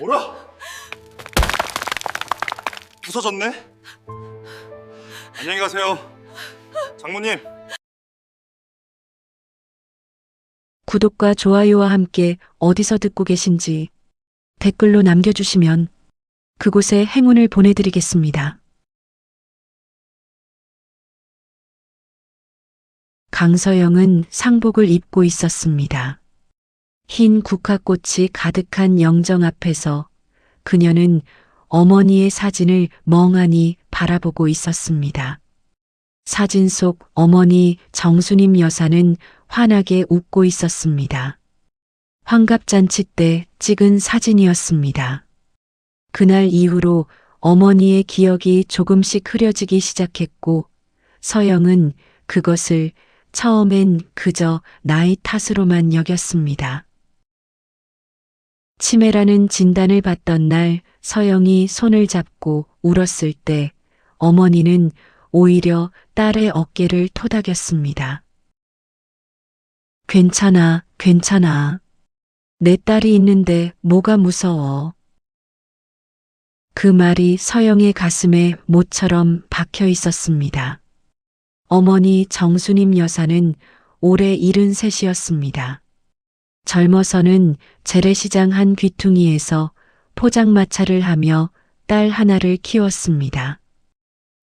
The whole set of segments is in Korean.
어라? 부서졌네? 안녕히 가세요. 장모님. 구독과 좋아요와 함께 어디서 듣고 계신지 댓글로 남겨주시면 그곳에 행운을 보내드리겠습니다. 강서영은 상복을 입고 있었습니다. 흰 국화꽃이 가득한 영정 앞에서 그녀는 어머니의 사진을 멍하니 바라보고 있었습니다. 사진 속 어머니 정수님 여사는 환하게 웃고 있었습니다. 환갑잔치 때 찍은 사진이었습니다. 그날 이후로 어머니의 기억이 조금씩 흐려지기 시작했고 서영은 그것을 처음엔 그저 나이 탓으로만 여겼습니다. 치매라는 진단을 받던 날 서영이 손을 잡고 울었을 때 어머니는 오히려 딸의 어깨를 토닥였습니다. 괜찮아, 괜찮아. 내 딸이 있는데 뭐가 무서워. 그 말이 서영의 가슴에 못처럼 박혀 있었습니다. 어머니 정수님 여사는 올해 73이었습니다. 젊어서는 재래시장 한 귀퉁이에서 포장마차를 하며 딸 하나를 키웠습니다.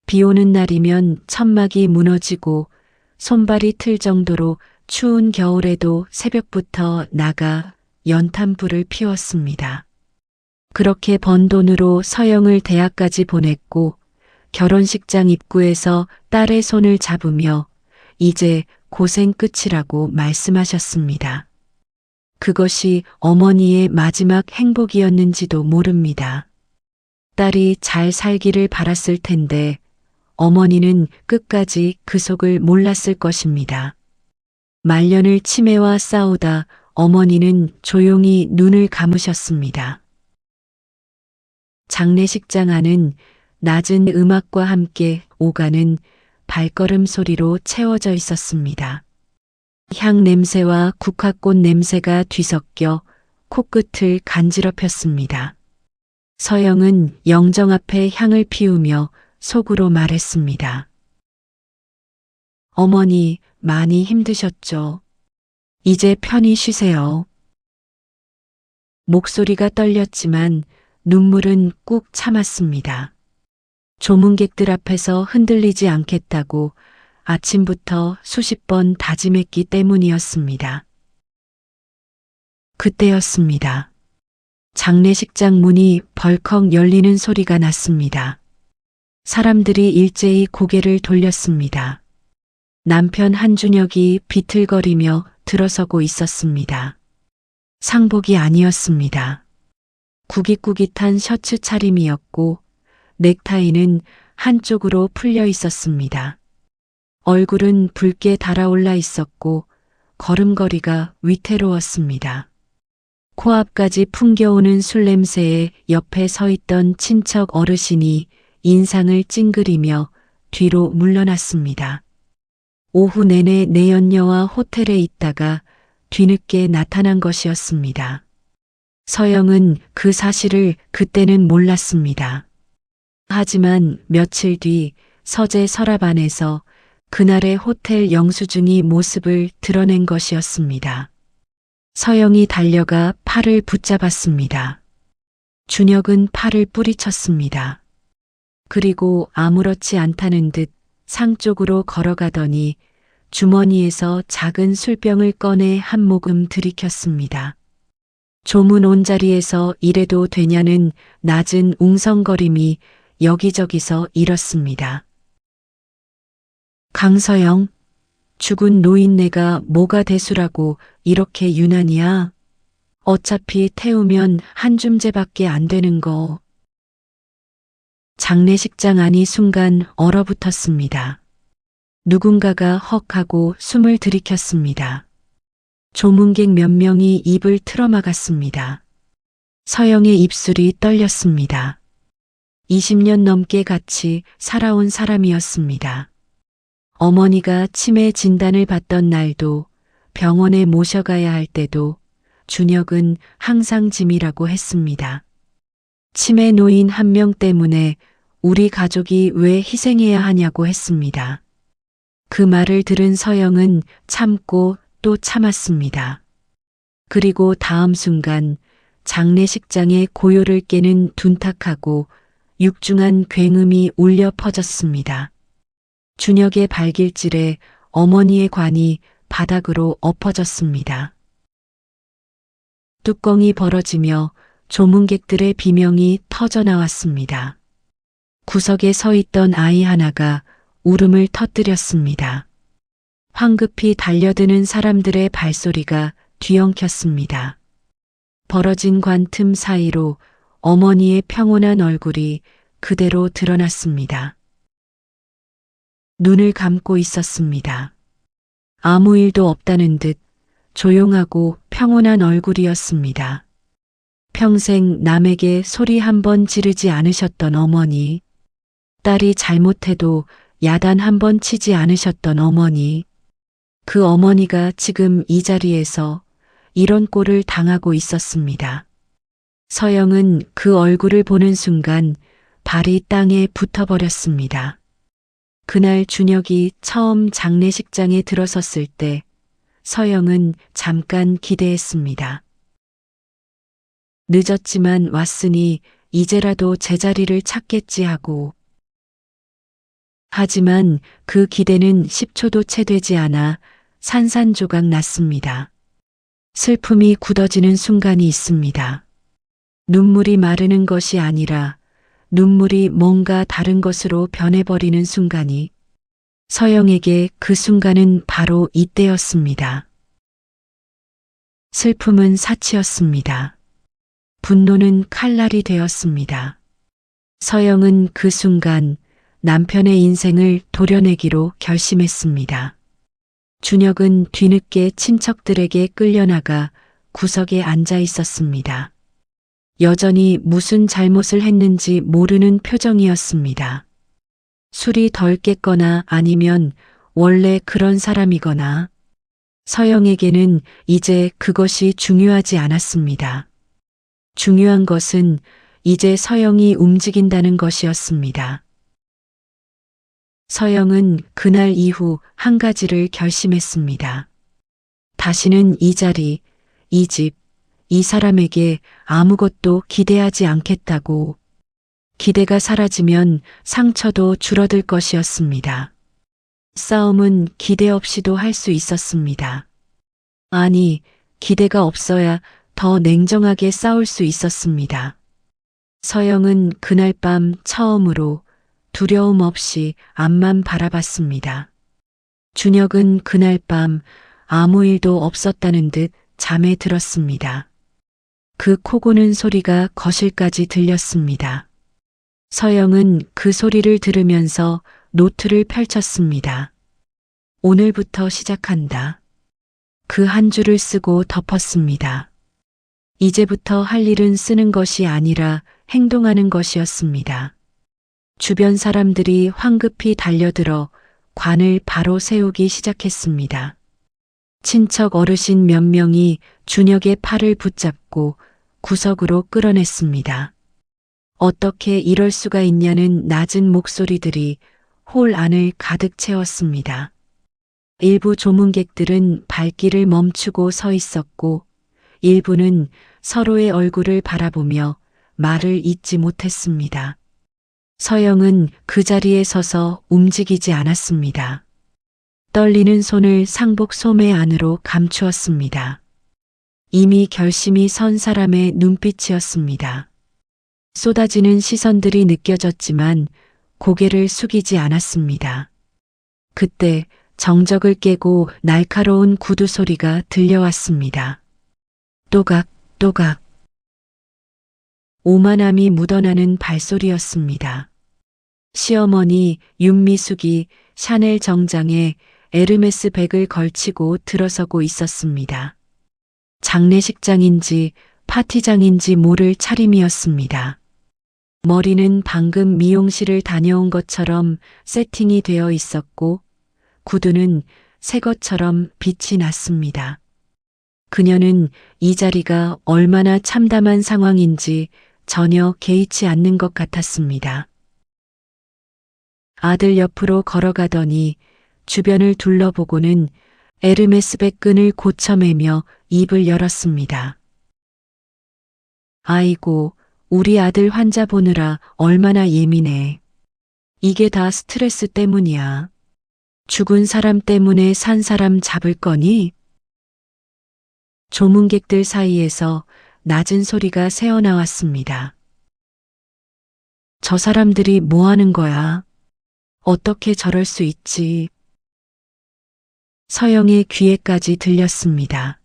비 오는 날이면 천막이 무너지고 손발이 틀 정도로 추운 겨울에도 새벽부터 나가 연탄불을 피웠습니다. 그렇게 번 돈으로 서영을 대학까지 보냈고 결혼식장 입구에서 딸의 손을 잡으며 이제 고생 끝이라고 말씀하셨습니다. 그것이 어머니의 마지막 행복이었는지도 모릅니다. 딸이 잘 살기를 바랐을 텐데 어머니는 끝까지 그 속을 몰랐을 것입니다. 말년을 치매와 싸우다 어머니는 조용히 눈을 감으셨습니다. 장례식장 안은 낮은 음악과 함께 오가는 발걸음 소리로 채워져 있었습니다. 향 냄새와 국화꽃 냄새가 뒤섞여 코끝을 간지럽혔습니다. 서영은 영정 앞에 향을 피우며 속으로 말했습니다. 어머니 많이 힘드셨죠? 이제 편히 쉬세요. 목소리가 떨렸지만 눈물은 꾹 참았습니다. 조문객들 앞에서 흔들리지 않겠다고 아침부터 수십 번 다짐했기 때문이었습니다. 그때였습니다. 장례식장 문이 벌컥 열리는 소리가 났습니다. 사람들이 일제히 고개를 돌렸습니다. 남편 한준혁이 비틀거리며 들어서고 있었습니다. 상복이 아니었습니다. 구깃구깃한 셔츠 차림이었고 넥타이는 한쪽으로 풀려 있었습니다. 얼굴은 붉게 달아올라 있었고 걸음걸이가 위태로웠습니다. 코앞까지 풍겨오는 술 냄새에 옆에 서 있던 친척 어르신이 인상을 찡그리며 뒤로 물러났습니다. 오후 내내 내연녀와 호텔에 있다가 뒤늦게 나타난 것이었습니다. 서영은 그 사실을 그때는 몰랐습니다. 하지만 며칠 뒤 서재 서랍 안에서 그날의 호텔 영수증이 모습을 드러낸 것이었습니다. 서영이 달려가 팔을 붙잡았습니다. 준혁은 팔을 뿌리쳤습니다. 그리고 아무렇지 않다는 듯 상 쪽으로 걸어가더니 주머니에서 작은 술병을 꺼내 한 모금 들이켰습니다. 조문 온자리에서 이래도 되냐는 낮은 웅성거림이 여기저기서 일었습니다. 강서영, 죽은 노인네가 뭐가 대수라고 이렇게 유난이야? 어차피 태우면 한 줌째밖에 안 되는 거. 장례식장 안이 순간 얼어붙었습니다. 누군가가 헉하고 숨을 들이켰습니다. 조문객 몇 명이 입을 틀어막았습니다. 서영의 입술이 떨렸습니다. 20년 넘게 같이 살아온 사람이었습니다. 어머니가 치매 진단을 받던 날도 병원에 모셔가야 할 때도 준혁은 항상 짐이라고 했습니다. 치매 노인 한 명 때문에 우리 가족이 왜 희생해야 하냐고 했습니다. 그 말을 들은 서영은 참고 또 참았습니다. 그리고 다음 순간 장례식장의 고요를 깨는 둔탁하고 육중한 굉음이 울려 퍼졌습니다. 준혁의 발길질에 어머니의 관이 바닥으로 엎어졌습니다. 뚜껑이 벌어지며 조문객들의 비명이 터져 나왔습니다. 구석에 서 있던 아이 하나가 울음을 터뜨렸습니다. 황급히 달려드는 사람들의 발소리가 뒤엉켰습니다. 벌어진 관 틈 사이로 어머니의 평온한 얼굴이 그대로 드러났습니다. 눈을 감고 있었습니다. 아무 일도 없다는 듯 조용하고 평온한 얼굴이었습니다. 평생 남에게 소리 한 번 지르지 않으셨던 어머니, 딸이 잘못해도 야단 한 번 치지 않으셨던 어머니, 그 어머니가 지금 이 자리에서 이런 꼴을 당하고 있었습니다. 서영은 그 얼굴을 보는 순간 발이 땅에 붙어버렸습니다. 그날 준혁이 처음 장례식장에 들어섰을 때 서영은 잠깐 기대했습니다. 늦었지만 왔으니 이제라도 제자리를 찾겠지 하고. 하지만 그 기대는 10초도 채 되지 않아 산산조각 났습니다. 슬픔이 굳어지는 순간이 있습니다. 눈물이 마르는 것이 아니라 눈물이 뭔가 다른 것으로 변해버리는 순간이. 서영에게 그 순간은 바로 이때였습니다. 슬픔은 사치였습니다. 분노는 칼날이 되었습니다. 서영은 그 순간 남편의 인생을 도려내기로 결심했습니다. 준혁은 뒤늦게 친척들에게 끌려나가 구석에 앉아 있었습니다. 여전히 무슨 잘못을 했는지 모르는 표정이었습니다. 술이 덜 깼거나 아니면 원래 그런 사람이거나. 서영에게는 이제 그것이 중요하지 않았습니다. 중요한 것은 이제 서영이 움직인다는 것이었습니다. 서영은 그날 이후 한 가지를 결심했습니다. 다시는 이 자리, 이 집, 이 사람에게 아무것도 기대하지 않겠다고. 기대가 사라지면 상처도 줄어들 것이었습니다. 싸움은 기대 없이도 할 수 있었습니다. 아니, 기대가 없어야 더 냉정하게 싸울 수 있었습니다. 서영은 그날 밤 처음으로 두려움 없이 앞만 바라봤습니다. 준혁은 그날 밤 아무 일도 없었다는 듯 잠에 들었습니다. 그 코 고는 소리가 거실까지 들렸습니다. 서영은 그 소리를 들으면서 노트를 펼쳤습니다. 오늘부터 시작한다. 그 한 줄을 쓰고 덮었습니다. 이제부터 할 일은 쓰는 것이 아니라 행동하는 것이었습니다. 주변 사람들이 황급히 달려들어 관을 바로 세우기 시작했습니다. 친척 어르신 몇 명이 준혁의 팔을 붙잡고 구석으로 끌어냈습니다. 어떻게 이럴 수가 있냐는 낮은 목소리들이 홀 안을 가득 채웠습니다. 일부 조문객들은 발길을 멈추고 서 있었고 일부는 서로의 얼굴을 바라보며 말을 잇지 못했습니다. 서영은 그 자리에 서서 움직이지 않았습니다. 떨리는 손을 상복 소매 안으로 감추었습니다. 이미 결심이 선 사람의 눈빛이었습니다. 쏟아지는 시선들이 느껴졌지만 고개를 숙이지 않았습니다. 그때 정적을 깨고 날카로운 구두 소리가 들려왔습니다. 또각, 또각. 오만함이 묻어나는 발소리였습니다. 시어머니 윤미숙이 샤넬 정장에 에르메스 백을 걸치고 들어서고 있었습니다. 장례식장인지 파티장인지 모를 차림이었습니다. 머리는 방금 미용실을 다녀온 것처럼 세팅이 되어 있었고 구두는 새 것처럼 빛이 났습니다. 그녀는 이 자리가 얼마나 참담한 상황인지 전혀 개의치 않는 것 같았습니다. 아들 옆으로 걸어가더니 주변을 둘러보고는 에르메스백 끈을 고쳐매며 입을 열었습니다. 아이고, 우리 아들 환자 보느라 얼마나 예민해. 이게 다 스트레스 때문이야. 죽은 사람 때문에 산 사람 잡을 거니? 조문객들 사이에서 낮은 소리가 새어나왔습니다. 저 사람들이 뭐 하는 거야? 어떻게 저럴 수 있지? 서영의 귀에까지 들렸습니다.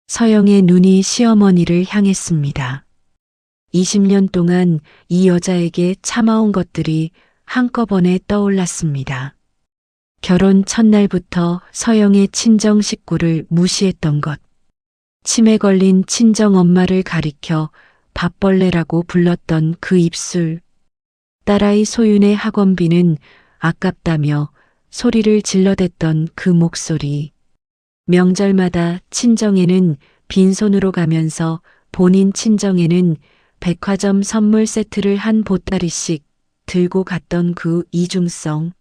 서영의 눈이 시어머니를 향했습니다. 20년 동안 이 여자에게 참아온 것들이 한꺼번에 떠올랐습니다. 결혼 첫날부터 서영의 친정 식구를 무시했던 것. 치매 걸린 친정 엄마를 가리켜 밥벌레라고 불렀던 그 입술. 딸아이 소윤의 학원비는 아깝다며 소리를 질러댔던 그 목소리. 명절마다 친정에는 빈손으로 가면서 본인 친정에는 백화점 선물 세트를 한 보따리씩 들고 갔던 그 이중성.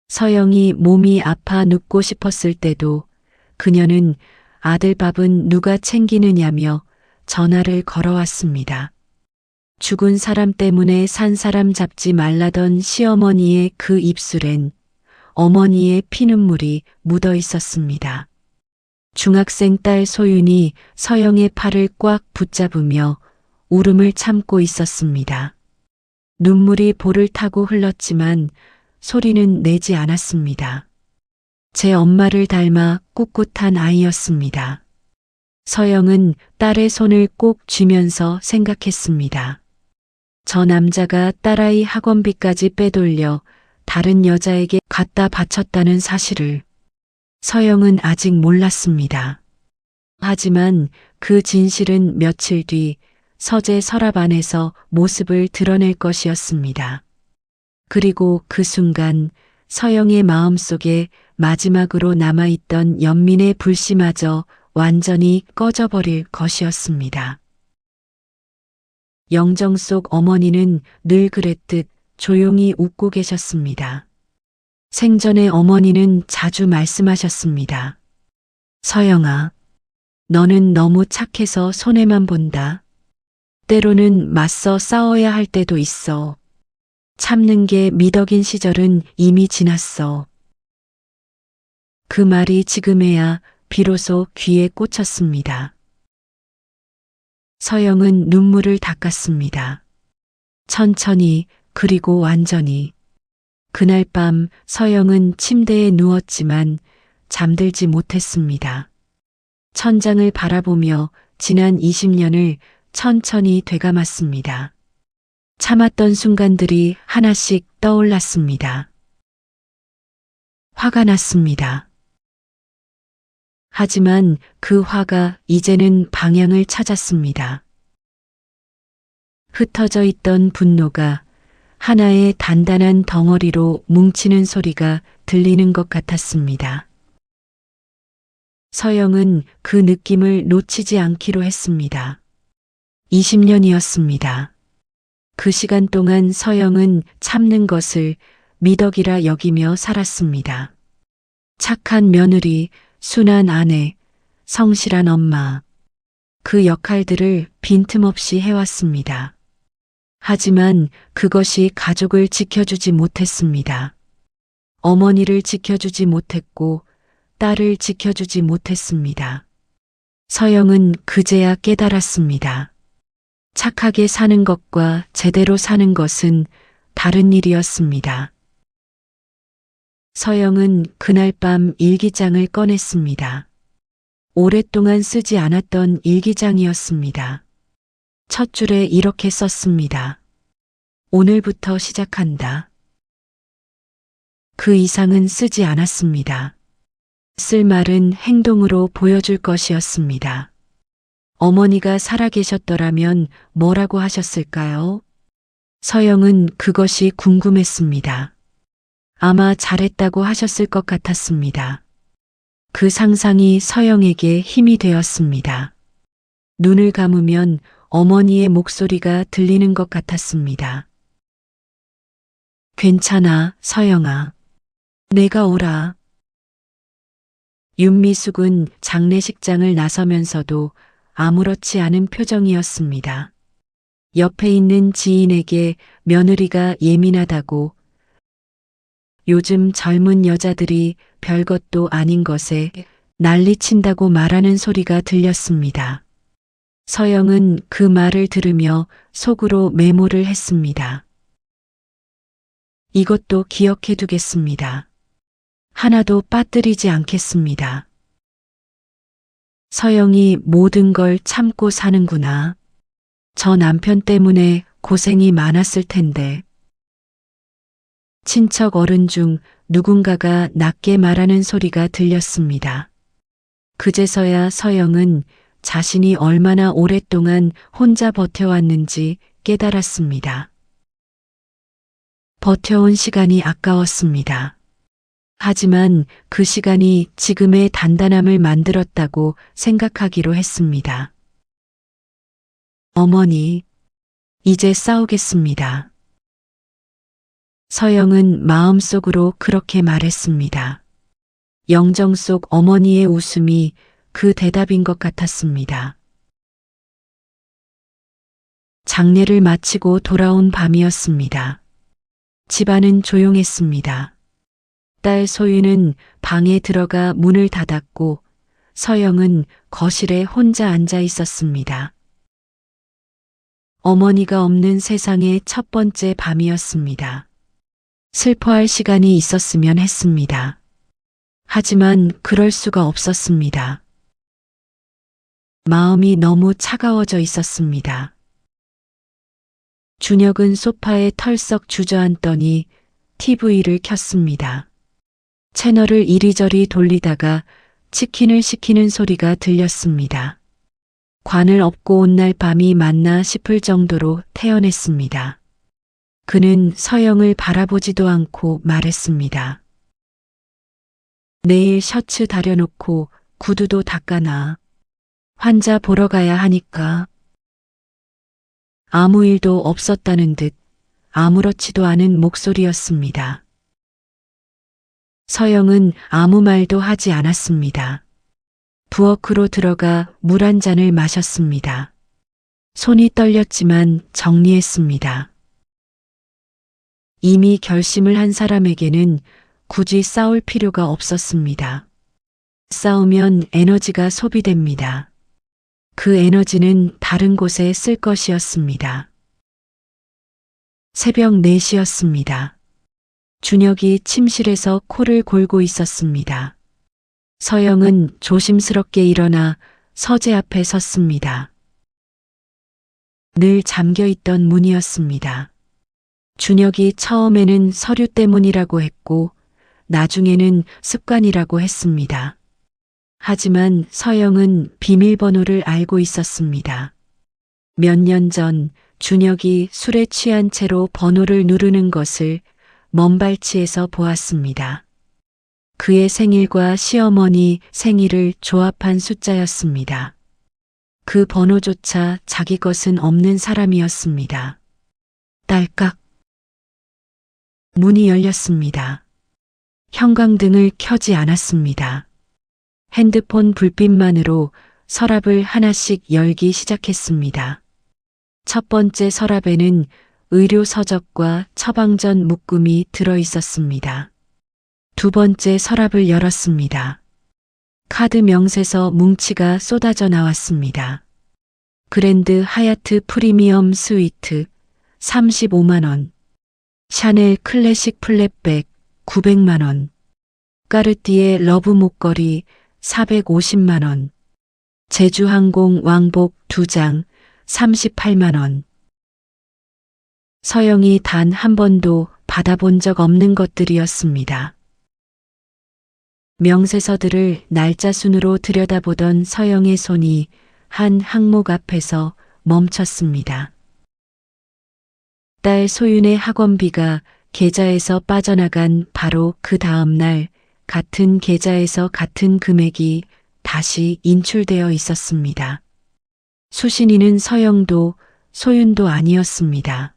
서영이 몸이 아파 눕고 싶었을 때도 그녀는 아들 밥은 누가 챙기느냐며 전화를 걸어왔습니다. 죽은 사람 때문에 산 사람 잡지 말라던 시어머니의 그 입술엔 어머니의 피눈물이 묻어 있었습니다. 중학생 딸 소윤이 서영의 팔을 꽉 붙잡으며 울음을 참고 있었습니다. 눈물이 볼을 타고 흘렀지만 소리는 내지 않았습니다. 제 엄마를 닮아 꿋꿋한 아이였습니다. 서영은 딸의 손을 꼭 쥐면서 생각했습니다. 저 남자가 딸아이 학원비까지 빼돌려 다른 여자에게 갖다 바쳤다는 사실을 서영은 아직 몰랐습니다. 하지만 그 진실은 며칠 뒤 서재 서랍 안에서 모습을 드러낼 것이었습니다. 그리고 그 순간 서영의 마음속에 마지막으로 남아있던 연민의 불씨마저 완전히 꺼져버릴 것이었습니다. 영정 속 어머니는 늘 그랬듯 조용히 웃고 계셨습니다. 생전에 어머니는 자주 말씀하셨습니다. 서영아, 너는 너무 착해서 손해만 본다. 때로는 맞서 싸워야 할 때도 있어. 참는 게 미덕인 시절은 이미 지났어. 그 말이 지금에야 비로소 귀에 꽂혔습니다. 서영은 눈물을 닦았습니다. 천천히 그리고 완전히. 그날 밤 서영은 침대에 누웠지만 잠들지 못했습니다. 천장을 바라보며 지난 20년을 천천히 되감았습니다. 참았던 순간들이 하나씩 떠올랐습니다. 화가 났습니다. 하지만 그 화가 이제는 방향을 찾았습니다. 흩어져 있던 분노가 하나의 단단한 덩어리로 뭉치는 소리가 들리는 것 같았습니다. 서영은 그 느낌을 놓치지 않기로 했습니다. 20년이었습니다. 그 시간 동안 서영은 참는 것을 미덕이라 여기며 살았습니다. 착한 며느리, 순한 아내, 성실한 엄마. 그 역할들을 빈틈없이 해왔습니다. 하지만 그것이 가족을 지켜주지 못했습니다. 어머니를 지켜주지 못했고 딸을 지켜주지 못했습니다. 서영은 그제야 깨달았습니다. 착하게 사는 것과 제대로 사는 것은 다른 일이었습니다. 서영은 그날 밤 일기장을 꺼냈습니다. 오랫동안 쓰지 않았던 일기장이었습니다. 첫 줄에 이렇게 썼습니다. 오늘부터 시작한다. 그 이상은 쓰지 않았습니다. 쓸 말은 행동으로 보여줄 것이었습니다. 어머니가 살아계셨더라면 뭐라고 하셨을까요? 서영은 그것이 궁금했습니다. 아마 잘했다고 하셨을 것 같았습니다. 그 상상이 서영에게 힘이 되었습니다. 눈을 감으면 어머니의 목소리가 들리는 것 같았습니다. 괜찮아, 서영아. 내가 오라. 윤미숙은 장례식장을 나서면서도 아무렇지 않은 표정이었습니다. 옆에 있는 지인에게 며느리가 예민하다고, 요즘 젊은 여자들이 별것도 아닌 것에 난리친다고 말하는 소리가 들렸습니다. 서영은 그 말을 들으며 속으로 메모를 했습니다. 이것도 기억해 두겠습니다. 하나도 빠뜨리지 않겠습니다. 서영이 모든 걸 참고 사는구나. 저 남편 때문에 고생이 많았을 텐데. 친척 어른 중 누군가가 낮게 말하는 소리가 들렸습니다. 그제서야 서영은 자신이 얼마나 오랫동안 혼자 버텨왔는지 깨달았습니다. 버텨온 시간이 아까웠습니다. 하지만 그 시간이 지금의 단단함을 만들었다고 생각하기로 했습니다. 어머니, 이제 싸우겠습니다. 서영은 마음속으로 그렇게 말했습니다. 영정 속 어머니의 웃음이 그 대답인 것 같았습니다. 장례를 마치고 돌아온 밤이었습니다. 집안은 조용했습니다. 딸 소유는 방에 들어가 문을 닫았고 서영은 거실에 혼자 앉아 있었습니다. 어머니가 없는 세상의 첫 번째 밤이었습니다. 슬퍼할 시간이 있었으면 했습니다. 하지만 그럴 수가 없었습니다. 마음이 너무 차가워져 있었습니다. 준혁은 소파에 털썩 주저앉더니 TV를 켰습니다. 채널을 이리저리 돌리다가 치킨을 시키는 소리가 들렸습니다. 관을 엎고 온 날 밤이 맞나 싶을 정도로 태연했습니다. 그는 서영을 바라보지도 않고 말했습니다. 내일 셔츠 다려놓고 구두도 닦아놔. 환자 보러 가야 하니까. 아무 일도 없었다는 듯 아무렇지도 않은 목소리였습니다. 서영은 아무 말도 하지 않았습니다. 부엌으로 들어가 물 한 잔을 마셨습니다. 손이 떨렸지만 정리했습니다. 이미 결심을 한 사람에게는 굳이 싸울 필요가 없었습니다. 싸우면 에너지가 소비됩니다. 그 에너지는 다른 곳에 쓸 것이었습니다. 새벽 4시였습니다. 준혁이 침실에서 코를 골고 있었습니다. 서영은 조심스럽게 일어나 서재 앞에 섰습니다. 늘 잠겨있던 문이었습니다. 준혁이 처음에는 서류 때문이라고 했고 나중에는 습관이라고 했습니다. 하지만 서영은 비밀번호를 알고 있었습니다. 몇 년 전 준혁이 술에 취한 채로 번호를 누르는 것을 먼발치에서 보았습니다. 그의 생일과 시어머니 생일을 조합한 숫자였습니다. 그 번호조차 자기 것은 없는 사람이었습니다. 딸깍. 문이 열렸습니다. 형광등을 켜지 않았습니다. 핸드폰 불빛만으로 서랍을 하나씩 열기 시작했습니다. 첫 번째 서랍에는 의료 서적과 처방전 묶음이 들어 있었습니다. 두 번째 서랍을 열었습니다. 카드 명세서 뭉치가 쏟아져 나왔습니다. 그랜드 하얏트 프리미엄 스위트 35만 원, 샤넬 클래식 플랫백 900만 원, 까르띠에 러브 목걸이 450만 원, 제주항공 왕복 2장 38만 원. 서영이 단 한 번도 받아본 적 없는 것들이었습니다. 명세서들을 날짜 순으로 들여다보던 서영의 손이 한 항목 앞에서 멈췄습니다. 딸 소윤의 학원비가 계좌에서 빠져나간 바로 그 다음 날 같은 계좌에서 같은 금액이 다시 인출되어 있었습니다. 수신이는 서영도 소윤도 아니었습니다.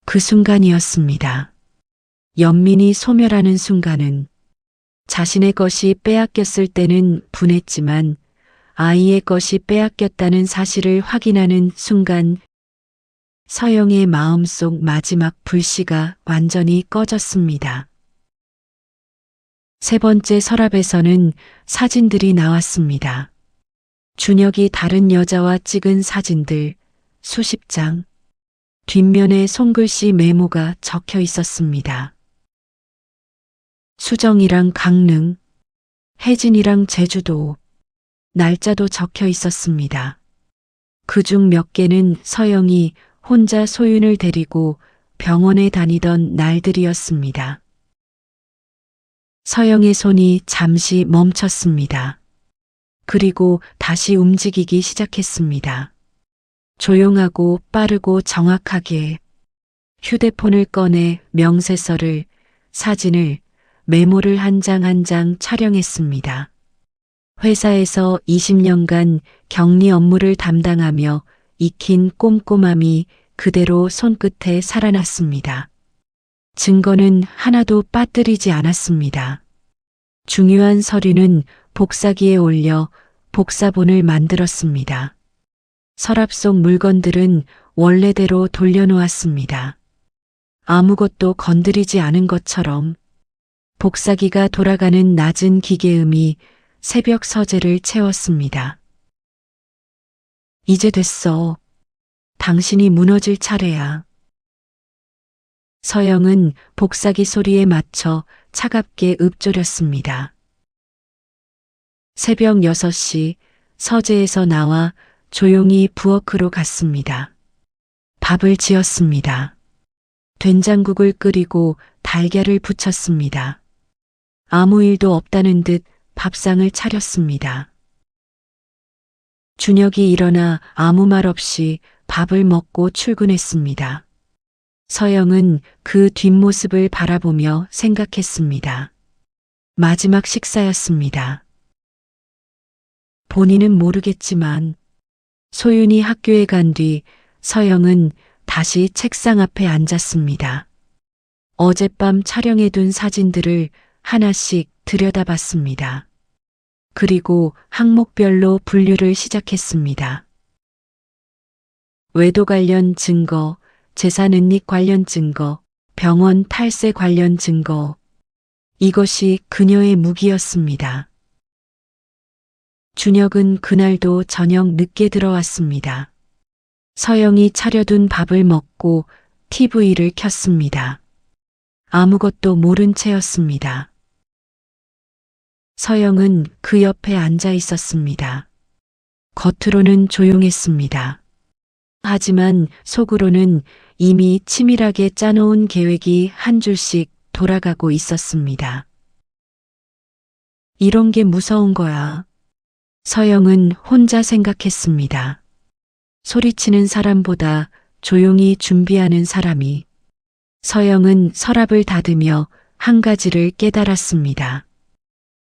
그 순간이었습니다. 연민이 소멸하는 순간은 자신의 것이 빼앗겼을 때는 분했지만 아이의 것이 빼앗겼다는 사실을 확인하는 순간 서영의 마음속 마지막 불씨가 완전히 꺼졌습니다. 세 번째 서랍에서는 사진들이 나왔습니다. 준혁이 다른 여자와 찍은 사진들 수십 장. 뒷면에 손글씨 메모가 적혀 있었습니다. 수정이랑 강릉, 혜진이랑 제주도, 날짜도 적혀 있었습니다. 그중 몇 개는 서영이 혼자 소윤을 데리고 병원에 다니던 날들이었습니다. 서영의 손이 잠시 멈췄습니다. 그리고 다시 움직이기 시작했습니다. 조용하고 빠르고 정확하게 휴대폰을 꺼내 명세서를, 사진을, 메모를 한 장 한 장 촬영했습니다. 회사에서 20년간 격리 업무를 담당하며 익힌 꼼꼼함이 그대로 손끝에 살아났습니다. 증거는 하나도 빠뜨리지 않았습니다. 중요한 서류는 복사기에 올려 복사본을 만들었습니다. 서랍 속 물건들은 원래대로 돌려놓았습니다. 아무것도 건드리지 않은 것처럼 복사기가 돌아가는 낮은 기계음이 새벽 서재를 채웠습니다. 이제 됐어. 당신이 무너질 차례야. 서영은 복사기 소리에 맞춰 차갑게 읊조렸습니다. 새벽 6시 서재에서 나와 조용히 부엌으로 갔습니다. 밥을 지었습니다. 된장국을 끓이고 달걀을 부쳤습니다. 아무 일도 없다는 듯 밥상을 차렸습니다. 준혁이 일어나 아무 말 없이 밥을 먹고 출근했습니다. 서영은 그 뒷모습을 바라보며 생각했습니다. 마지막 식사였습니다. 본인은 모르겠지만 소윤이 학교에 간 뒤 서영은 다시 책상 앞에 앉았습니다. 어젯밤 촬영해둔 사진들을 하나씩 들여다봤습니다. 그리고 항목별로 분류를 시작했습니다. 외도 관련 증거, 재산 은닉 관련 증거, 병원 탈세 관련 증거. 이것이 그녀의 무기였습니다. 준혁은 그날도 저녁 늦게 들어왔습니다. 서영이 차려둔 밥을 먹고 TV를 켰습니다. 아무것도 모른 채였습니다. 서영은 그 옆에 앉아 있었습니다. 겉으로는 조용했습니다. 하지만 속으로는 이미 치밀하게 짜놓은 계획이 한 줄씩 돌아가고 있었습니다. 이런 게 무서운 거야. 서영은 혼자 생각했습니다. 소리치는 사람보다 조용히 준비하는 사람이. 서영은 서랍을 닫으며 한 가지를 깨달았습니다.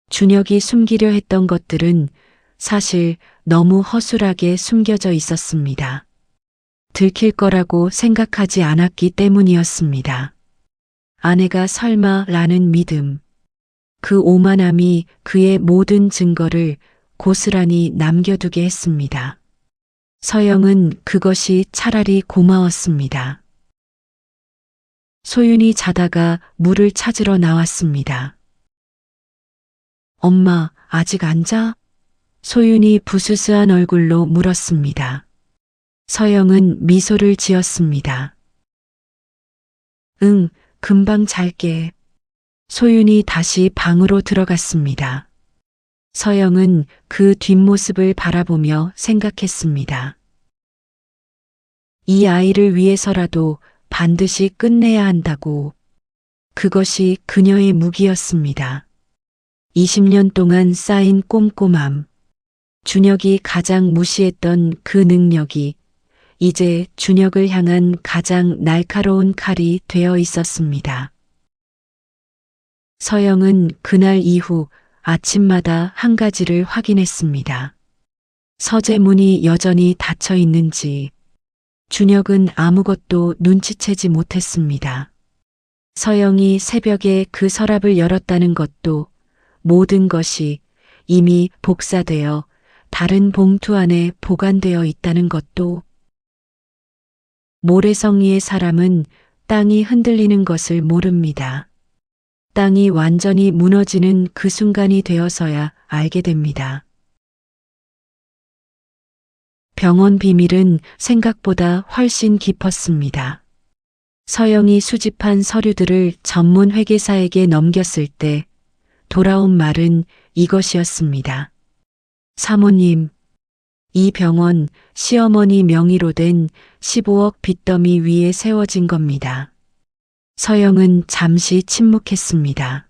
준혁이 숨기려 했던 것들은 사실 너무 허술하게 숨겨져 있었습니다. 들킬 거라고 생각하지 않았기 때문이었습니다. 아내가 설마라는 믿음, 그 오만함이 그의 모든 증거를 고스란히 남겨두게 했습니다. 서영은 그것이 차라리 고마웠습니다. 소윤이 자다가 물을 찾으러 나왔습니다. 엄마, 아직 안 자? 소윤이 부스스한 얼굴로 물었습니다. 서영은 미소를 지었습니다. 응, 금방 잘게. 소윤이 다시 방으로 들어갔습니다. 서영은 그 뒷모습을 바라보며 생각했습니다. 이 아이를 위해서라도 반드시 끝내야 한다고. 그것이 그녀의 무기였습니다. 20년 동안 쌓인 꼼꼼함, 준혁이 가장 무시했던 그 능력이 이제 준혁을 향한 가장 날카로운 칼이 되어 있었습니다. 서영은 그날 이후 아침마다 한 가지를 확인했습니다. 서재문이 여전히 닫혀 있는지 준혁은 아무것도 눈치채지 못했습니다. 서영이 새벽에 그 서랍을 열었다는 것도, 모든 것이 이미 복사되어 다른 봉투 안에 보관되어 있다는 것도. 모래성리의 사람은 땅이 흔들리는 것을 모릅니다. 땅이 완전히 무너지는 그 순간이 되어서야 알게 됩니다. 병원 비밀은 생각보다 훨씬 깊었습니다. 서영이 수집한 서류들을 전문 회계사에게 넘겼을 때 돌아온 말은 이것이었습니다. 사모님, 이 병원 시어머니 명의로 된 15억 빚더미 위에 세워진 겁니다. 서영은 잠시 침묵했습니다.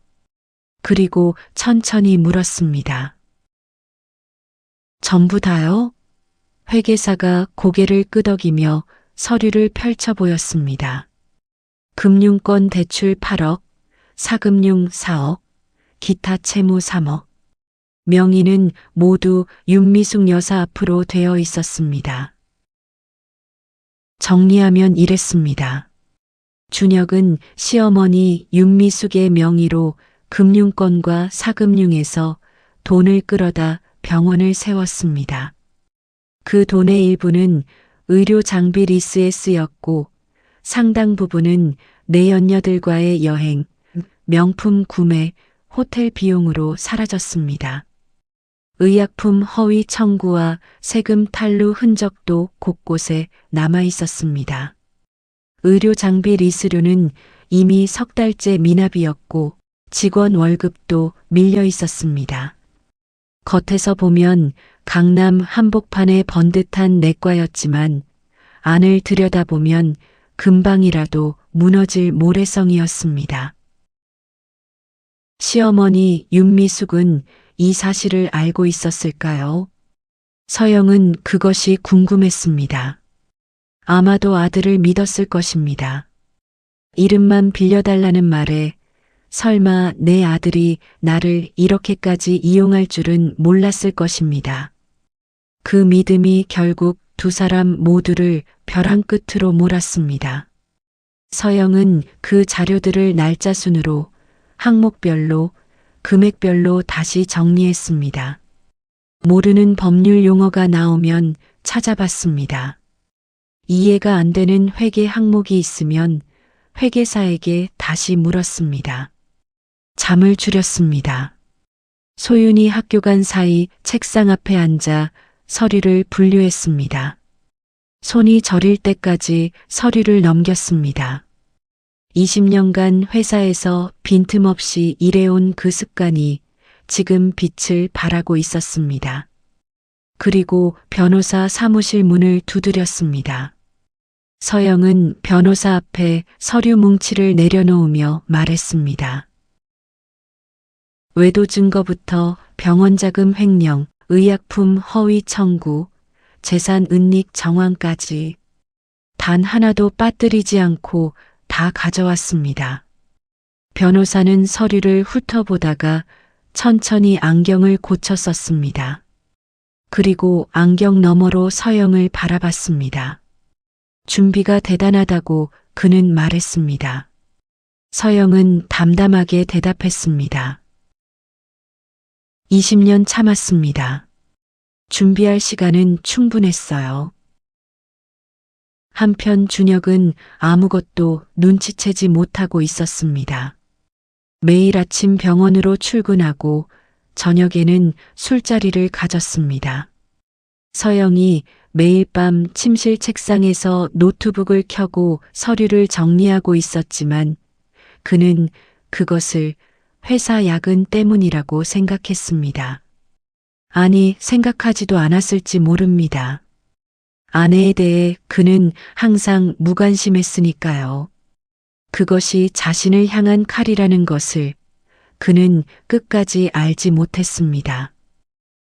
그리고 천천히 물었습니다. 전부 다요? 회계사가 고개를 끄덕이며 서류를 펼쳐 보였습니다. 금융권 대출 8억, 사금융 4억, 기타 채무 3억. 명의는 모두 윤미숙 여사 앞으로 되어 있었습니다. 정리하면 이랬습니다. 준혁은 시어머니 윤미숙의 명의로 금융권과 사금융에서 돈을 끌어다 병원을 세웠습니다. 그 돈의 일부는 의료 장비 리스에 쓰였고 상당 부분은 내연녀들과의 여행, 명품 구매, 호텔 비용으로 사라졌습니다. 의약품 허위 청구와 세금 탈루 흔적도 곳곳에 남아 있었습니다. 의료 장비 리스료는 이미 석 달째 미납이었고 직원 월급도 밀려 있었습니다. 겉에서 보면 강남 한복판에 번듯한 내과였지만 안을 들여다보면 금방이라도 무너질 모래성이었습니다. 시어머니 윤미숙은 이 사실을 알고 있었을까요? 서영은 그것이 궁금했습니다. 아마도 아들을 믿었을 것입니다. 이름만 빌려달라는 말에 설마 내 아들이 나를 이렇게까지 이용할 줄은 몰랐을 것입니다. 그 믿음이 결국 두 사람 모두를 벼랑 끝으로 몰았습니다. 서영은 그 자료들을 날짜 순으로, 항목별로, 금액별로 다시 정리했습니다. 모르는 법률 용어가 나오면 찾아봤습니다. 이해가 안 되는 회계 항목이 있으면 회계사에게 다시 물었습니다. 잠을 줄였습니다. 소윤이 학교 간 사이 책상 앞에 앉아 서류를 분류했습니다. 손이 저릴 때까지 서류를 넘겼습니다. 20년간 회사에서 빈틈없이 일해온 그 습관이 지금 빛을 발하고 있었습니다. 그리고 변호사 사무실 문을 두드렸습니다. 서영은 변호사 앞에 서류 뭉치를 내려놓으며 말했습니다. 외도 증거부터 병원 자금 횡령, 의약품 허위 청구, 재산 은닉 정황까지 단 하나도 빠뜨리지 않고 다 가져왔습니다. 변호사는 서류를 훑어보다가 천천히 안경을 고쳐 썼습니다. 그리고 안경 너머로 서영을 바라봤습니다. 준비가 대단하다고 그는 말했습니다. 서영은 담담하게 대답했습니다. 20년 참았습니다. 준비할 시간은 충분했어요. 한편 준혁은 아무것도 눈치채지 못하고 있었습니다. 매일 아침 병원으로 출근하고 저녁에는 술자리를 가졌습니다. 서영이 매일 밤 침실 책상에서 노트북을 켜고 서류를 정리하고 있었지만 그는 그것을 회사 야근 때문이라고 생각했습니다. 아니, 생각하지도 않았을지 모릅니다. 아내에 대해 그는 항상 무관심했으니까요. 그것이 자신을 향한 칼이라는 것을 그는 끝까지 알지 못했습니다.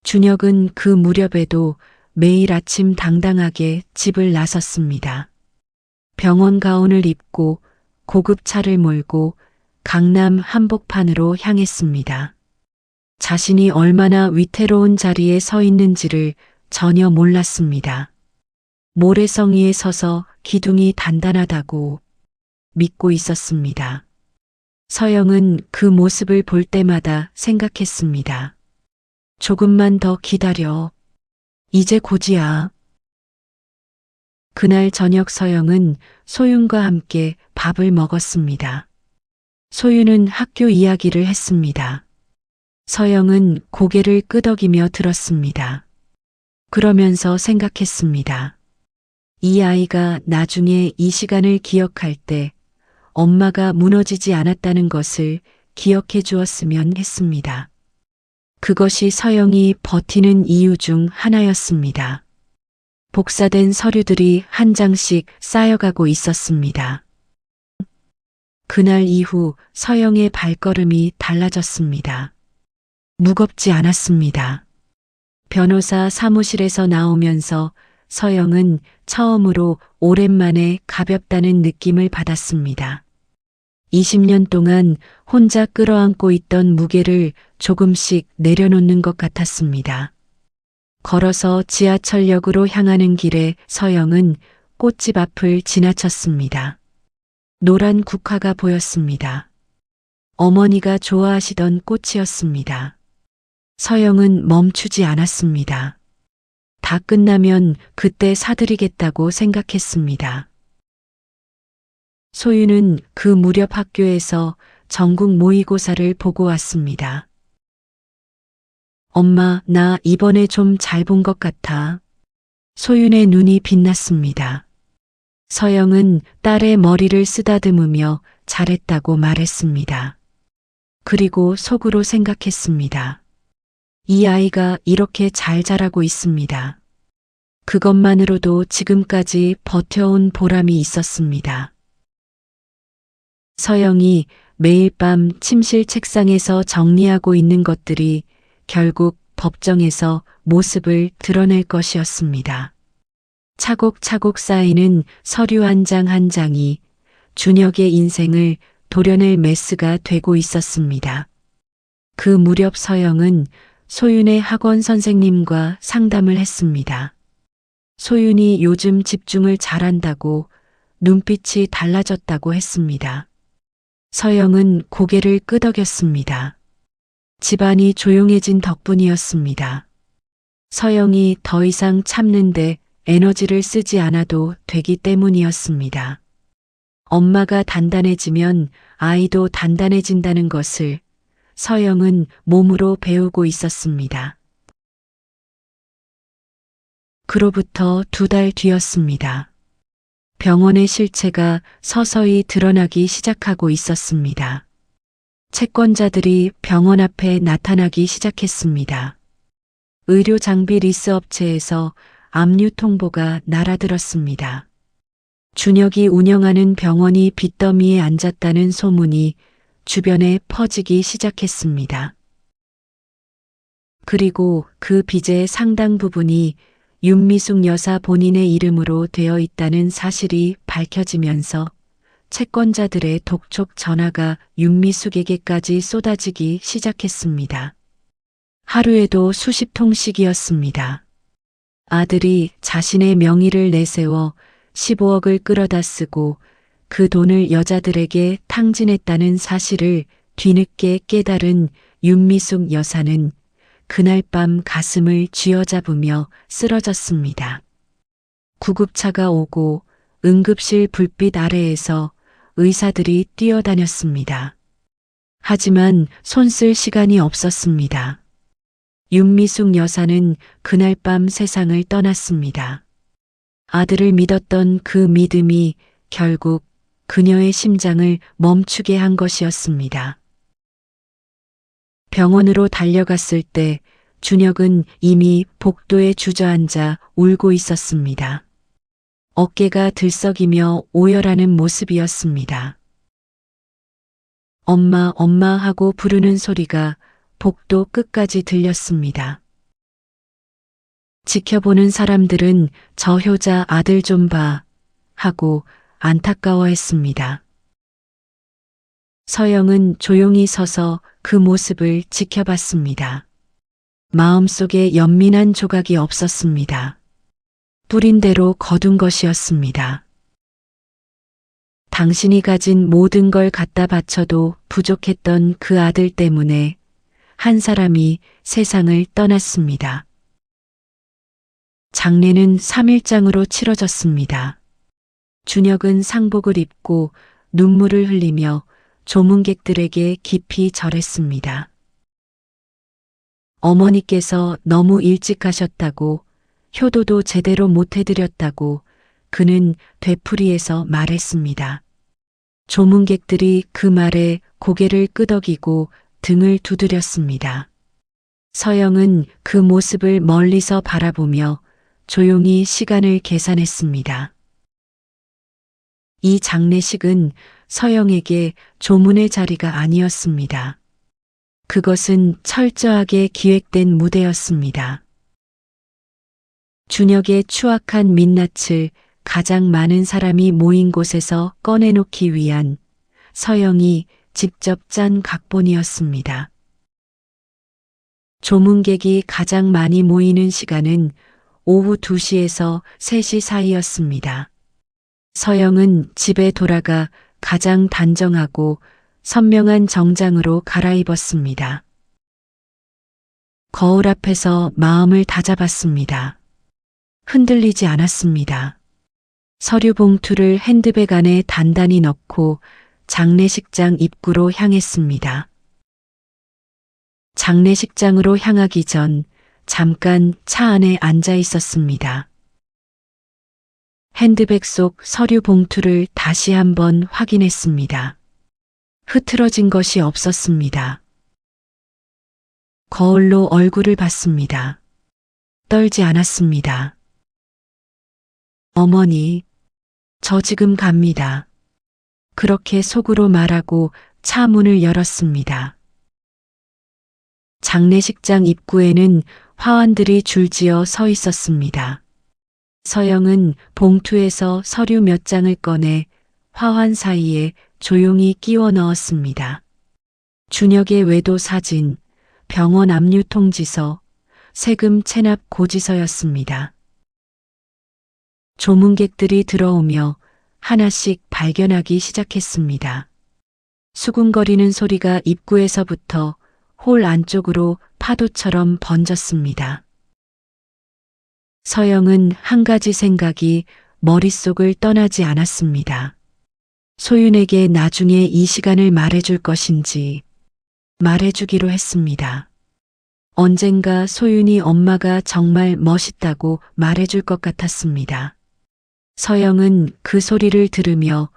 준혁은 그 무렵에도 매일 아침 당당하게 집을 나섰습니다. 병원 가운을 입고 고급 차를 몰고 강남 한복판으로 향했습니다. 자신이 얼마나 위태로운 자리에 서 있는지를 전혀 몰랐습니다. 모래성 위에 서서 기둥이 단단하다고 믿고 있었습니다. 서영은 그 모습을 볼 때마다 생각했습니다. 조금만 더 기다려. 이제 곧이야. 그날 저녁 서영은 소윤과 함께 밥을 먹었습니다. 소윤은 학교 이야기를 했습니다. 서영은 고개를 끄덕이며 들었습니다. 그러면서 생각했습니다. 이 아이가 나중에 이 시간을 기억할 때 엄마가 무너지지 않았다는 것을 기억해 주었으면 했습니다. 그것이 서영이 버티는 이유 중 하나였습니다. 복사된 서류들이 한 장씩 쌓여가고 있었습니다. 그날 이후 서영의 발걸음이 달라졌습니다. 무겁지 않았습니다. 변호사 사무실에서 나오면서 서영은 처음으로 오랜만에 가볍다는 느낌을 받았습니다. 20년 동안 혼자 끌어안고 있던 무게를 조금씩 내려놓는 것 같았습니다. 걸어서 지하철역으로 향하는 길에 서영은 꽃집 앞을 지나쳤습니다. 노란 국화가 보였습니다. 어머니가 좋아하시던 꽃이었습니다. 서영은 멈추지 않았습니다. 다 끝나면 그때 사드리겠다고 생각했습니다. 소윤은 그 무렵 학교에서 전국 모의고사를 보고 왔습니다. 엄마, 나 이번에 좀 잘 본 것 같아. 소윤의 눈이 빛났습니다. 서영은 딸의 머리를 쓰다듬으며 잘했다고 말했습니다. 그리고 속으로 생각했습니다. 이 아이가 이렇게 잘 자라고 있습니다. 그것만으로도 지금까지 버텨온 보람이 있었습니다. 서영이 매일 밤 침실 책상에서 정리하고 있는 것들이 결국 법정에서 모습을 드러낼 것이었습니다. 차곡차곡 쌓이는 서류 한 장 한 장이 준혁의 인생을 도려낼 메스가 되고 있었습니다. 그 무렵 서영은 소윤의 학원 선생님과 상담을 했습니다. 소윤이 요즘 집중을 잘한다고 눈빛이 달라졌다고 했습니다. 서영은 고개를 끄덕였습니다. 집안이 조용해진 덕분이었습니다. 서영이 더 이상 참는데 에너지를 쓰지 않아도 되기 때문이었습니다. 엄마가 단단해지면 아이도 단단해진다는 것을 서영은 몸으로 배우고 있었습니다. 그로부터 2달 뒤였습니다. 병원의 실체가 서서히 드러나기 시작하고 있었습니다. 채권자들이 병원 앞에 나타나기 시작했습니다. 의료 장비 리스 업체에서 압류 통보가 날아들었습니다. 준혁이 운영하는 병원이 빚더미에 앉았다는 소문이 주변에 퍼지기 시작했습니다. 그리고 그 빚의 상당 부분이 윤미숙 여사 본인의 이름으로 되어 있다는 사실이 밝혀지면서 채권자들의 독촉 전화가 윤미숙에게까지 쏟아지기 시작했습니다. 하루에도 수십 통씩이었습니다. 아들이 자신의 명의를 내세워 15억을 끌어다 쓰고 그 돈을 여자들에게 탕진했다는 사실을 뒤늦게 깨달은 윤미숙 여사는 그날 밤 가슴을 쥐어잡으며 쓰러졌습니다. 구급차가 오고 응급실 불빛 아래에서 의사들이 뛰어다녔습니다. 하지만 손쓸 시간이 없었습니다. 윤미숙 여사는 그날 밤 세상을 떠났습니다. 아들을 믿었던 그 믿음이 결국 그녀의 심장을 멈추게 한 것이었습니다. 병원으로 달려갔을 때 준혁은 이미 복도에 주저앉아 울고 있었습니다. 어깨가 들썩이며 오열하는 모습이었습니다. 엄마, 엄마 하고 부르는 소리가 복도 끝까지 들렸습니다. 지켜보는 사람들은 저 효자 아들 좀 봐 하고 안타까워했습니다. 서영은 조용히 서서 그 모습을 지켜봤습니다. 마음속에 연민한 조각이 없었습니다. 뿌린 대로 거둔 것이었습니다. 당신이 가진 모든 걸 갖다 바쳐도 부족했던 그 아들 때문에 한 사람이 세상을 떠났습니다. 장례는 3일장으로 치러졌습니다. 준혁은 상복을 입고 눈물을 흘리며 조문객들에게 깊이 절했습니다. 어머니께서 너무 일찍 가셨다고, 효도도 제대로 못 해드렸다고 그는 되풀이해서 말했습니다. 조문객들이 그 말에 고개를 끄덕이고 등을 두드렸습니다. 서영은 그 모습을 멀리서 바라보며 조용히 시간을 계산했습니다. 이 장례식은 서영에게 조문의 자리가 아니었습니다. 그것은 철저하게 기획된 무대였습니다. 준혁의 추악한 민낯을 가장 많은 사람이 모인 곳에서 꺼내놓기 위한 서영이 직접 짠 각본이었습니다. 조문객이 가장 많이 모이는 시간은 오후 2시에서 3시 사이였습니다. 서영은 집에 돌아가 가장 단정하고 선명한 정장으로 갈아입었습니다. 거울 앞에서 마음을 다잡았습니다. 흔들리지 않았습니다. 서류 봉투를 핸드백 안에 단단히 넣고 장례식장 입구로 향했습니다. 장례식장으로 향하기 전 잠깐 차 안에 앉아 있었습니다. 핸드백 속 서류 봉투를 다시 한번 확인했습니다. 흐트러진 것이 없었습니다. 거울로 얼굴을 봤습니다. 떨지 않았습니다. 어머니, 저 지금 갑니다. 그렇게 속으로 말하고 차 문을 열었습니다. 장례식장 입구에는 화환들이 줄지어 서 있었습니다. 서영은 봉투에서 서류 몇 장을 꺼내 화환 사이에 조용히 끼워 넣었습니다. 준혁의 외도 사진, 병원 압류 통지서, 세금 체납 고지서였습니다. 조문객들이 들어오며 하나씩 발견하기 시작했습니다. 수군거리는 소리가 입구에서부터 홀 안쪽으로 파도처럼 번졌습니다. 서영은 한 가지 생각이 머릿속을 떠나지 않았습니다. 소윤에게 나중에 이 시간을 말해줄 것인지 말해주기로 했습니다. 언젠가 소윤이 엄마가 정말 멋있다고 말해줄 것 같았습니다. 서영은 그 소리를 들으며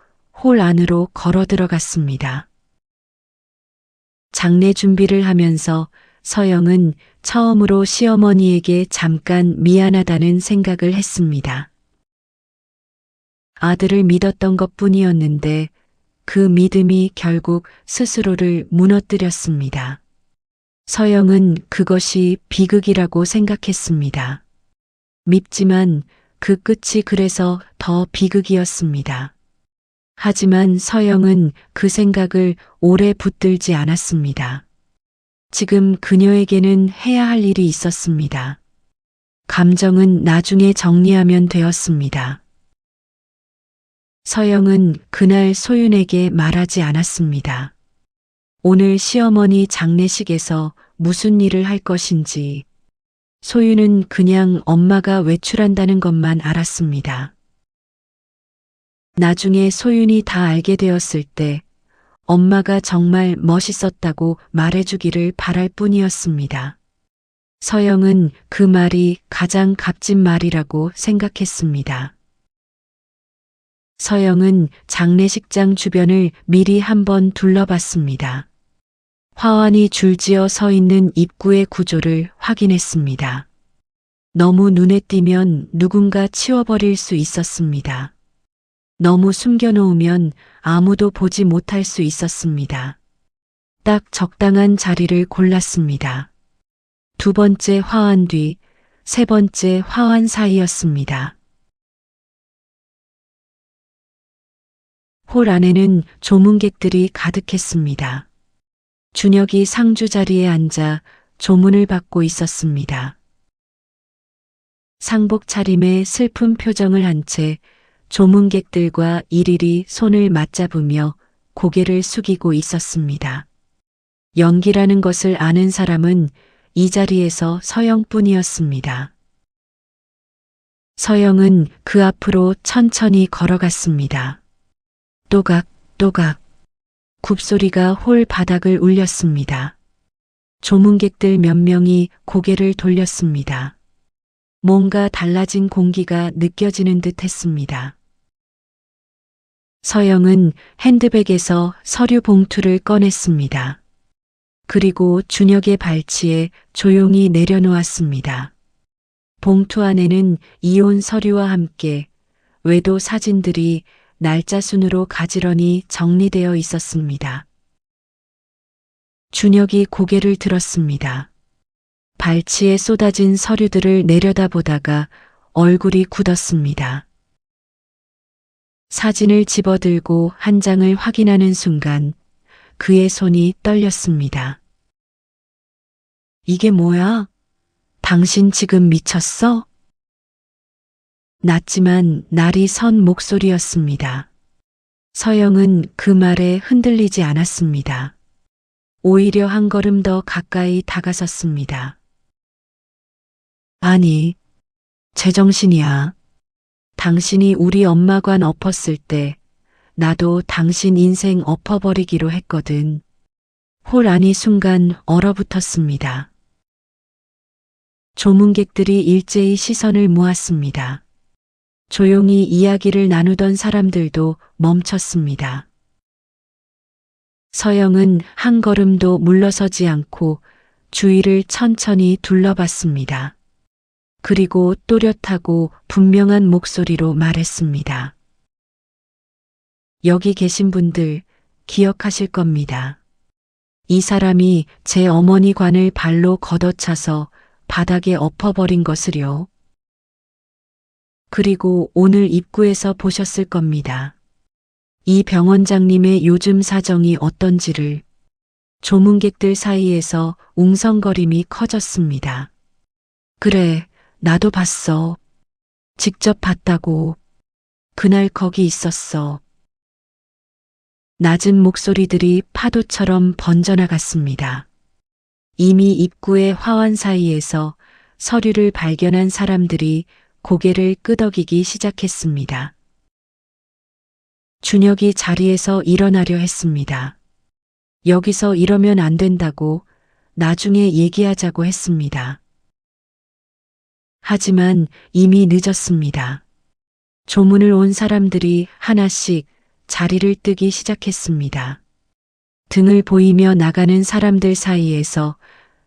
홀 안으로 걸어 들어갔습니다. 장례 준비를 하면서 서영은 처음으로 시어머니에게 잠깐 미안하다는 생각을 했습니다. 아들을 믿었던 것뿐이었는데 그 믿음이 결국 스스로를 무너뜨렸습니다. 서영은 그것이 비극이라고 생각했습니다. 밉지만 그 끝이 그래서 더 비극이었습니다. 하지만 서영은 그 생각을 오래 붙들지 않았습니다. 지금 그녀에게는 해야 할 일이 있었습니다. 감정은 나중에 정리하면 되었습니다. 서영은 그날 소윤에게 말하지 않았습니다. 오늘 시어머니 장례식에서 무슨 일을 할 것인지, 소윤은 그냥 엄마가 외출한다는 것만 알았습니다. 나중에 소윤이 다 알게 되었을 때 엄마가 정말 멋있었다고 말해주기를 바랄 뿐이었습니다. 서영은 그 말이 가장 값진 말이라고 생각했습니다. 서영은 장례식장 주변을 미리 한번 둘러봤습니다. 화환이 줄지어 서 있는 입구의 구조를 확인했습니다. 너무 눈에 띄면 누군가 치워버릴 수 있었습니다. 너무 숨겨놓으면 아무도 보지 못할 수 있었습니다. 딱 적당한 자리를 골랐습니다. 두 번째 화환 뒤, 세 번째 화환 사이였습니다. 홀 안에는 조문객들이 가득했습니다. 준혁이 상주 자리에 앉아 조문을 받고 있었습니다. 상복 차림에 슬픈 표정을 한 채 조문객들과 일일이 손을 맞잡으며 고개를 숙이고 있었습니다. 연기라는 것을 아는 사람은 이 자리에서 서영뿐이었습니다. 서영은 그 앞으로 천천히 걸어갔습니다. 또각, 또각. 굽소리가 홀 바닥을 울렸습니다. 조문객들 몇 명이 고개를 돌렸습니다. 뭔가 달라진 공기가 느껴지는 듯 했습니다. 서영은 핸드백에서 서류 봉투를 꺼냈습니다. 그리고 준혁의 발치에 조용히 내려놓았습니다. 봉투 안에는 이혼 서류와 함께 외도 사진들이 날짜 순으로 가지런히 정리되어 있었습니다. 준혁이 고개를 들었습니다. 발치에 쏟아진 서류들을 내려다보다가 얼굴이 굳었습니다. 사진을 집어들고 한 장을 확인하는 순간 그의 손이 떨렸습니다. 이게 뭐야? 당신 지금 미쳤어? 낮지만 날이 선 목소리였습니다. 서영은 그 말에 흔들리지 않았습니다. 오히려 한 걸음 더 가까이 다가섰습니다. 아니, 제정신이야. 당신이 우리 엄마 관 엎었을 때 나도 당신 인생 엎어버리기로 했거든. 홀 안이 순간 얼어붙었습니다. 조문객들이 일제히 시선을 모았습니다. 조용히 이야기를 나누던 사람들도 멈췄습니다. 서영은 한 걸음도 물러서지 않고 주위를 천천히 둘러봤습니다. 그리고 또렷하고 분명한 목소리로 말했습니다. 여기 계신 분들 기억하실 겁니다. 이 사람이 제 어머니 관을 발로 걷어차서 바닥에 엎어버린 것을요. 그리고 오늘 입구에서 보셨을 겁니다. 이 병원장님의 요즘 사정이 어떤지를. 조문객들 사이에서 웅성거림이 커졌습니다. 그래, 나도 봤어. 직접 봤다고. 그날 거기 있었어. 낮은 목소리들이 파도처럼 번져나갔습니다. 이미 입구의 화환 사이에서 서류를 발견한 사람들이 고개를 끄덕이기 시작했습니다. 준혁이 자리에서 일어나려 했습니다. 여기서 이러면 안 된다고 나중에 얘기하자고 했습니다. 하지만 이미 늦었습니다. 조문을 온 사람들이 하나씩 자리를 뜨기 시작했습니다. 등을 보이며 나가는 사람들 사이에서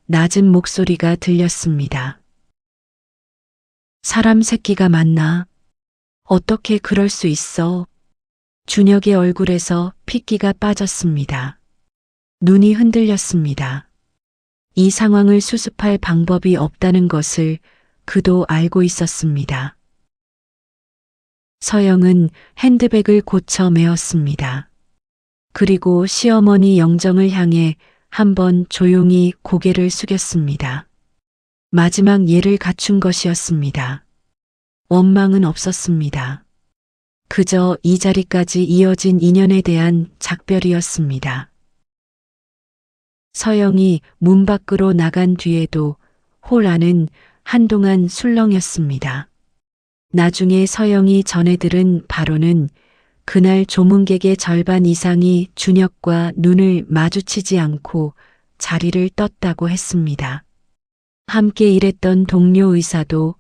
낮은 목소리가 들렸습니다. 사람 새끼가 맞나? 어떻게 그럴 수 있어? 준혁의 얼굴에서 핏기가 빠졌습니다. 눈이 흔들렸습니다. 이 상황을 수습할 방법이 없다는 것을 그도 알고 있었습니다. 서영은 핸드백을 고쳐 메었습니다. 그리고 시어머니 영정을 향해 한번 조용히 고개를 숙였습니다. 마지막 예를 갖춘 것이었습니다. 원망은 없었습니다. 그저 이 자리까지 이어진 인연에 대한 작별이었습니다. 서영이 문 밖으로 나간 뒤에도 홀 안은 한동안 술렁였습니다. 나중에 서영이 전해 들은 바로는 그날 조문객의 절반 이상이 준혁과 눈을 마주치지 않고 자리를 떴다고 했습니다. 함께 일했던 동료 의사도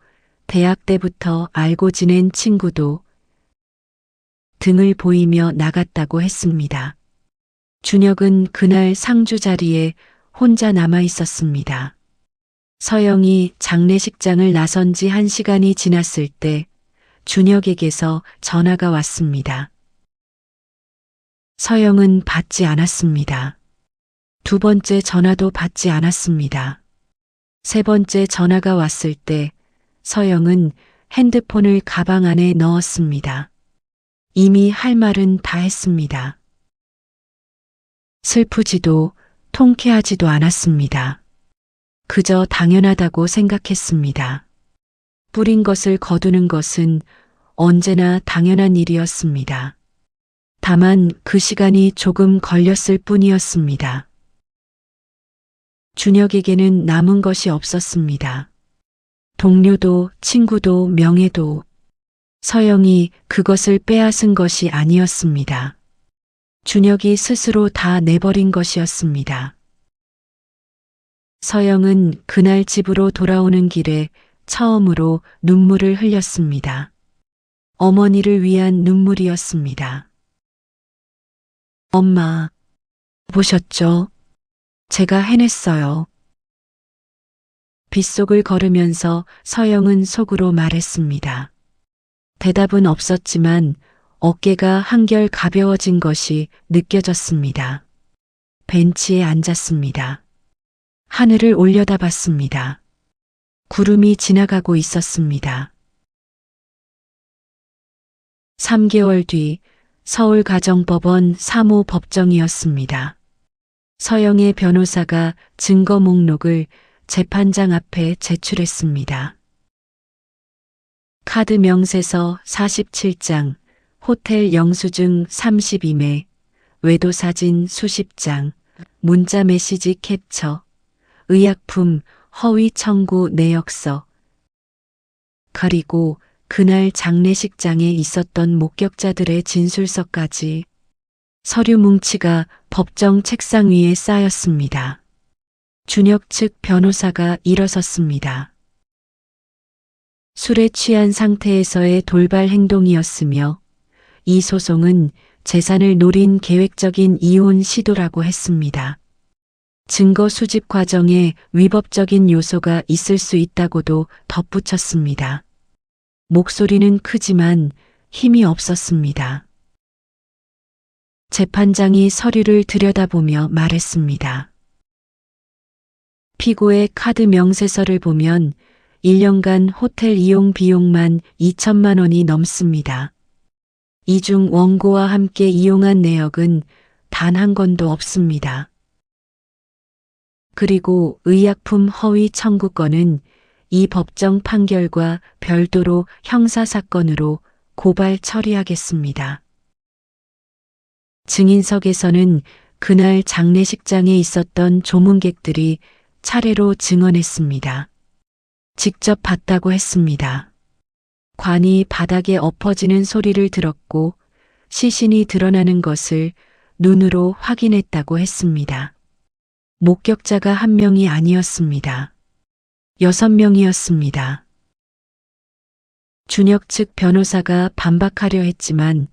대학 때부터 알고 지낸 친구도 등을 보이며 나갔다고 했습니다. 준혁은 그날 상주 자리에 혼자 남아 있었습니다. 서영이 장례식장을 나선 지 1시간이 지났을 때 준혁에게서 전화가 왔습니다. 서영은 받지 않았습니다. 두 번째 전화도 받지 않았습니다. 세 번째 전화가 왔을 때 서영은 핸드폰을 가방 안에 넣었습니다. 이미 할 말은 다 했습니다. 슬프지도 통쾌하지도 않았습니다. 그저 당연하다고 생각했습니다. 뿌린 것을 거두는 것은 언제나 당연한 일이었습니다. 다만 그 시간이 조금 걸렸을 뿐이었습니다. 준혁에게는 남은 것이 없었습니다. 동료도 친구도 명예도 서영이 그것을 빼앗은 것이 아니었습니다. 준혁이 스스로 다 내버린 것이었습니다. 서영은 그날 집으로 돌아오는 길에 처음으로 눈물을 흘렸습니다. 어머니를 위한 눈물이었습니다. 엄마, 보셨죠? 제가 해냈어요. 빗속을 걸으면서 서영은 속으로 말했습니다. 대답은 없었지만 어깨가 한결 가벼워진 것이 느껴졌습니다. 벤치에 앉았습니다. 하늘을 올려다봤습니다. 구름이 지나가고 있었습니다. 3개월 뒤 서울가정법원 사무법정이었습니다. 서영의 변호사가 증거 목록을 재판장 앞에 제출했습니다. 카드 명세서 47장, 호텔 영수증 32매, 외도 사진 수십 장, 문자 메시지 캡처, 의약품 허위 청구 내역서, 그리고 그날 장례식장에 있었던 목격자들의 진술서까지 서류 뭉치가 법정 책상 위에 쌓였습니다. 준혁 측 변호사가 일어섰습니다. 술에 취한 상태에서의 돌발 행동이었으며 이 소송은 재산을 노린 계획적인 이혼 시도라고 했습니다. 증거 수집 과정에 위법적인 요소가 있을 수 있다고도 덧붙였습니다. 목소리는 크지만 힘이 없었습니다. 재판장이 서류를 들여다보며 말했습니다. 피고의 카드 명세서를 보면 1년간 호텔 이용 비용만 2천만 원이 넘습니다. 이 중 원고와 함께 이용한 내역은 단 한 건도 없습니다. 그리고 의약품 허위 청구 건은 이 법정 판결과 별도로 형사사건으로 고발 처리하겠습니다. 증인석에서는 그날 장례식장에 있었던 조문객들이 차례로 증언했습니다. 직접 봤다고 했습니다. 관이 바닥에 엎어지는 소리를 들었고 시신이 드러나는 것을 눈으로 확인했다고 했습니다. 목격자가 한 명이 아니었습니다. 6명이었습니다. 준혁 측 변호사가 반박하려 했지만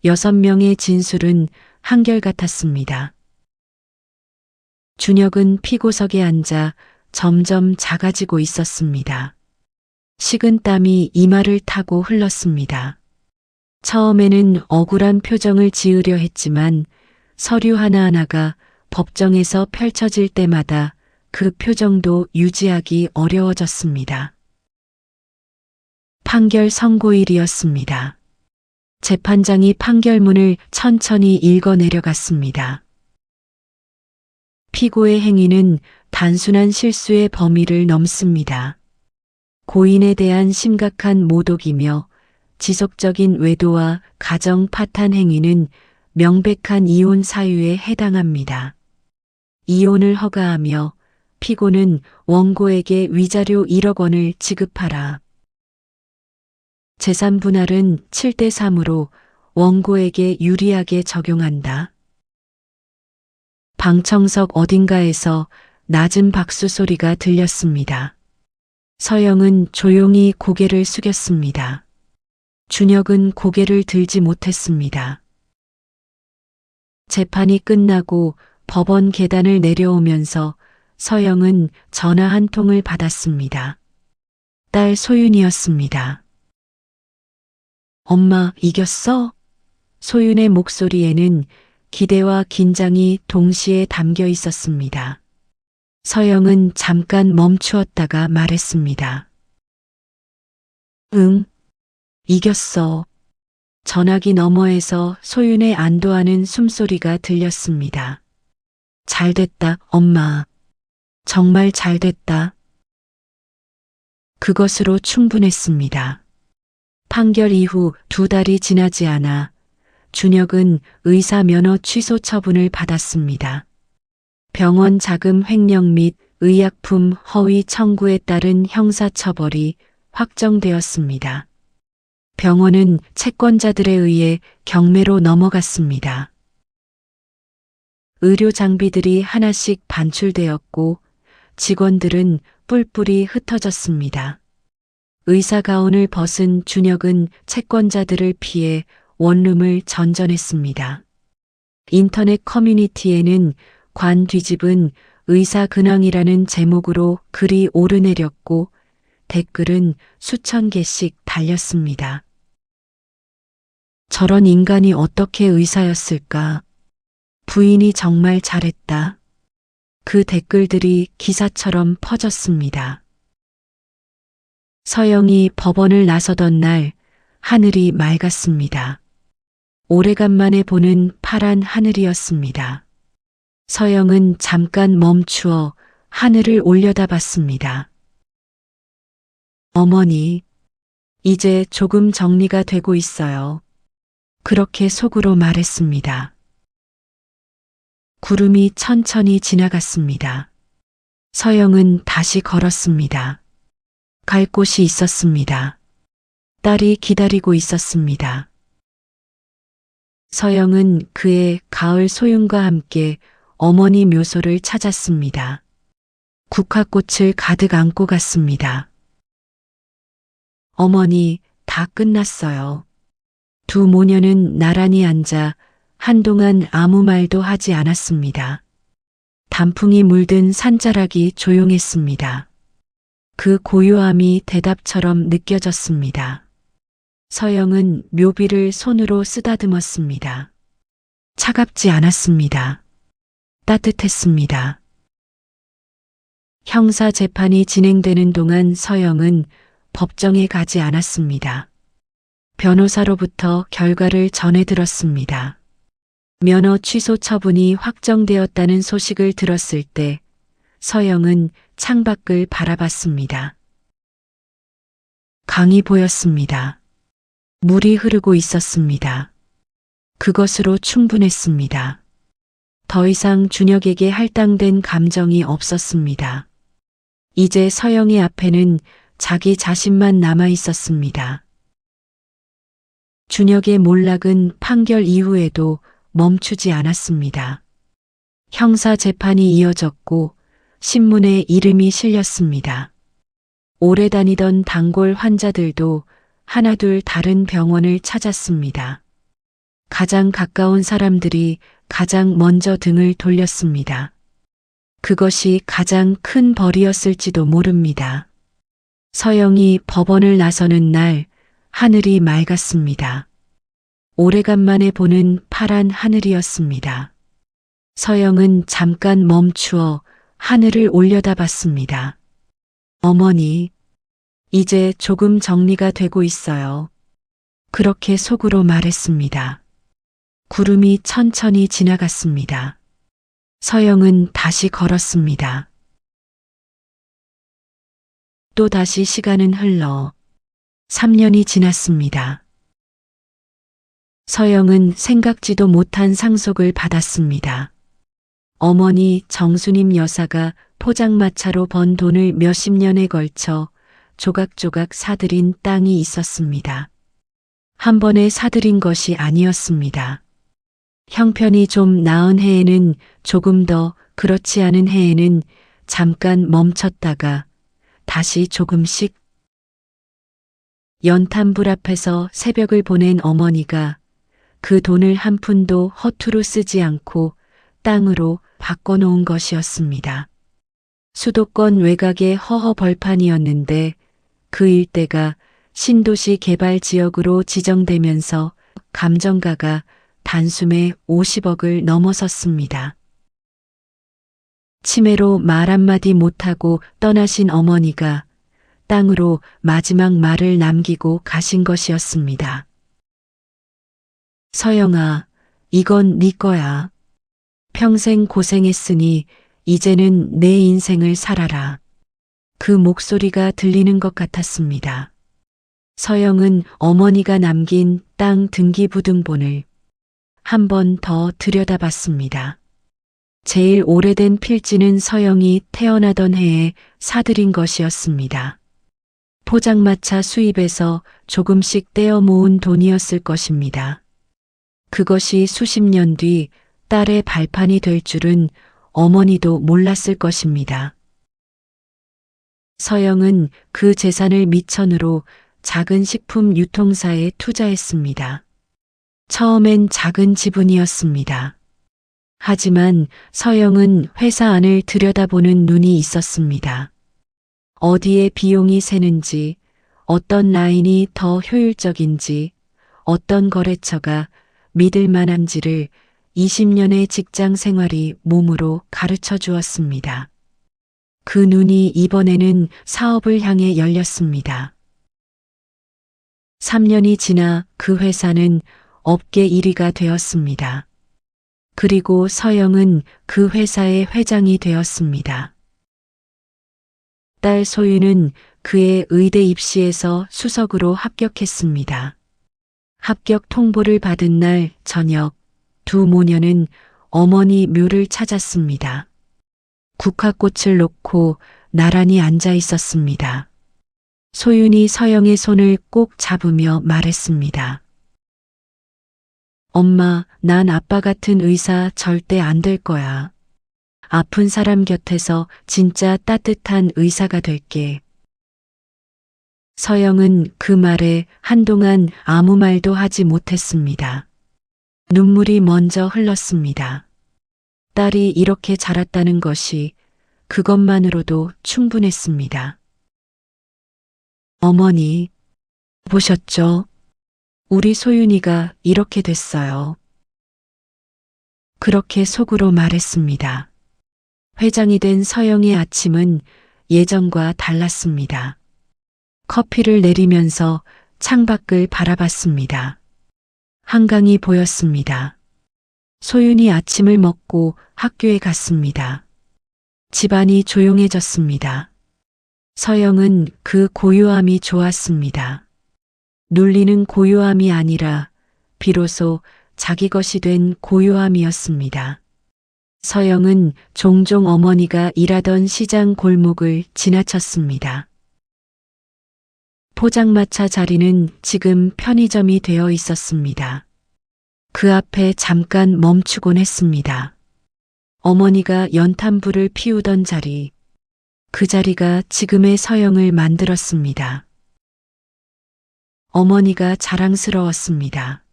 6명의 진술은 한결같았습니다. 준혁은 피고석에 앉아 점점 작아지고 있었습니다. 식은 땀이 이마를 타고 흘렀습니다. 처음에는 억울한 표정을 지으려 했지만 서류 하나하나가 법정에서 펼쳐질 때마다 그 표정도 유지하기 어려워졌습니다. 판결 선고일이었습니다. 재판장이 판결문을 천천히 읽어 내려갔습니다. 피고의 행위는 단순한 실수의 범위를 넘습니다. 고인에 대한 심각한 모독이며 지속적인 외도와 가정 파탄 행위는 명백한 이혼 사유에 해당합니다. 이혼을 허가하며 피고는 원고에게 위자료 1억 원을 지급하라. 재산 분할은 7대 3으로 원고에게 유리하게 적용한다. 방청석 어딘가에서 낮은 박수 소리가 들렸습니다. 서영은 조용히 고개를 숙였습니다. 준혁은 고개를 들지 못했습니다. 재판이 끝나고 법원 계단을 내려오면서 서영은 전화 한 통을 받았습니다. 딸 소윤이었습니다. 엄마, 이겼어? 소윤의 목소리에는 기대와 긴장이 동시에 담겨 있었습니다. 서영은 잠깐 멈추었다가 말했습니다. 응, 이겼어. 전화기 너머에서 소윤의 안도하는 숨소리가 들렸습니다. 잘됐다, 엄마. 정말 잘 됐다. 그것으로 충분했습니다. 판결 이후 2달이 지나지 않아 준혁은 의사 면허 취소 처분을 받았습니다. 병원 자금 횡령 및 의약품 허위 청구에 따른 형사처벌이 확정되었습니다. 병원은 채권자들에 의해 경매로 넘어갔습니다. 의료 장비들이 하나씩 반출되었고 직원들은 뿔뿔이 흩어졌습니다. 의사 가운을 벗은 준혁은 채권자들을 피해 원룸을 전전했습니다. 인터넷 커뮤니티에는 관 뒤집은 의사 근황이라는 제목으로 글이 오르내렸고 댓글은 수천 개씩 달렸습니다. 저런 인간이 어떻게 의사였을까? 부인이 정말 잘했다. 그 댓글들이 기사처럼 퍼졌습니다. 서영이 법원을 나서던 날 하늘이 맑았습니다. 오래간만에 보는 파란 하늘이었습니다. 서영은 잠깐 멈추어 하늘을 올려다봤습니다. 어머니, 이제 조금 정리가 되고 있어요. 그렇게 속으로 말했습니다. 구름이 천천히 지나갔습니다. 서영은 다시 걸었습니다. 갈 곳이 있었습니다. 딸이 기다리고 있었습니다. 서영은 그의 가을 소윤과 함께 어머니 묘소를 찾았습니다. 국화꽃을 가득 안고 갔습니다. 어머니, 다 끝났어요. 두 모녀는 나란히 앉아 한동안 아무 말도 하지 않았습니다. 단풍이 물든 산자락이 조용했습니다. 그 고요함이 대답처럼 느껴졌습니다. 서영은 묘비를 손으로 쓰다듬었습니다. 차갑지 않았습니다. 따뜻했습니다. 형사 재판이 진행되는 동안 서영은 법정에 가지 않았습니다. 변호사로부터 결과를 전해 들었습니다. 면허 취소 처분이 확정되었다는 소식을 들었을 때 서영은 창밖을 바라봤습니다. 강이 보였습니다. 물이 흐르고 있었습니다. 그것으로 충분했습니다. 더 이상 준혁에게 할당된 감정이 없었습니다. 이제 서영의 앞에는 자기 자신만 남아 있었습니다. 준혁의 몰락은 판결 이후에도 멈추지 않았습니다. 형사 재판이 이어졌고 신문에 이름이 실렸습니다. 오래 다니던 단골 환자들도 하나둘 다른 병원을 찾았습니다. 가장 가까운 사람들이 가장 먼저 등을 돌렸습니다. 그것이 가장 큰 벌이었을지도 모릅니다. 서영이 법원을 나서는 날 하늘이 맑았습니다. 오래간만에 보는 파란 하늘이었습니다. 서영은 잠깐 멈추어 하늘을 올려다봤습니다. 어머니, 이제 조금 정리가 되고 있어요. 그렇게 속으로 말했습니다. 구름이 천천히 지나갔습니다. 서영은 다시 걸었습니다. 또 다시 시간은 흘러 3년이 지났습니다. 서영은 생각지도 못한 상속을 받았습니다. 어머니 정수님 여사가 포장마차로 번 돈을 몇십 년에 걸쳐 조각조각 사들인 땅이 있었습니다. 한 번에 사들인 것이 아니었습니다. 형편이 좀 나은 해에는 조금 더, 그렇지 않은 해에는 잠깐 멈췄다가 다시 조금씩. 연탄불 앞에서 새벽을 보낸 어머니가 그 돈을 한 푼도 허투루 쓰지 않고 땅으로 바꿔놓은 것이었습니다. 수도권 외곽의 허허 벌판이었는데 그 일대가 신도시 개발 지역으로 지정되면서 감정가가 단숨에 50억을 넘어섰습니다. 치매로 말 한마디 못하고 떠나신 어머니가 땅으로 마지막 말을 남기고 가신 것이었습니다. 서영아, 이건 네 거야. 평생 고생했으니 이제는 내 인생을 살아라. 그 목소리가 들리는 것 같았습니다. 서영은 어머니가 남긴 땅 등기부등본을 한 번 더 들여다봤습니다. 제일 오래된 필지는 서영이 태어나던 해에 사들인 것이었습니다. 포장마차 수입에서 조금씩 떼어 모은 돈이었을 것입니다. 그것이 수십 년 뒤 딸의 발판이 될 줄은 어머니도 몰랐을 것입니다. 서영은 그 재산을 미천으로 작은 식품 유통사에 투자했습니다. 처음엔 작은 지분이었습니다. 하지만 서영은 회사 안을 들여다보는 눈이 있었습니다. 어디에 비용이 새는지, 어떤 라인이 더 효율적인지, 어떤 거래처가 믿을 만한지를 20년의 직장 생활이 몸으로 가르쳐 주었습니다. 그 눈이 이번에는 사업을 향해 열렸습니다. 3년이 지나 그 회사는 업계 1위가 되었습니다. 그리고 서영은 그 회사의 회장이 되었습니다. 딸 소유는 그의 의대 입시에서 수석으로 합격했습니다. 합격 통보를 받은 날 저녁 두 모녀는 어머니 묘를 찾았습니다. 국화꽃을 놓고 나란히 앉아 있었습니다. 소윤이 서영의 손을 꼭 잡으며 말했습니다. 엄마, 난 아빠 같은 의사 절대 안 될 거야. 아픈 사람 곁에서 진짜 따뜻한 의사가 될게. 서영은 그 말에 한동안 아무 말도 하지 못했습니다. 눈물이 먼저 흘렀습니다. 딸이 이렇게 자랐다는 것이 그것만으로도 충분했습니다. 어머니, 보셨죠? 우리 소윤이가 이렇게 됐어요. 그렇게 속으로 말했습니다. 회장이 된 서영의 아침은 예전과 달랐습니다. 커피를 내리면서 창밖을 바라봤습니다. 한강이 보였습니다. 소윤이 아침을 먹고 학교에 갔습니다. 집안이 조용해졌습니다. 서영은 그 고요함이 좋았습니다. 눌리는 고요함이 아니라 비로소 자기 것이 된 고요함이었습니다. 서영은 종종 어머니가 일하던 시장 골목을 지나쳤습니다. 포장마차 자리는 지금 편의점이 되어 있었습니다. 그 앞에 잠깐 멈추곤 했습니다. 어머니가 연탄불을 피우던 자리, 그 자리가 지금의 서영을 만들었습니다. 어머니가 자랑스러웠습니다.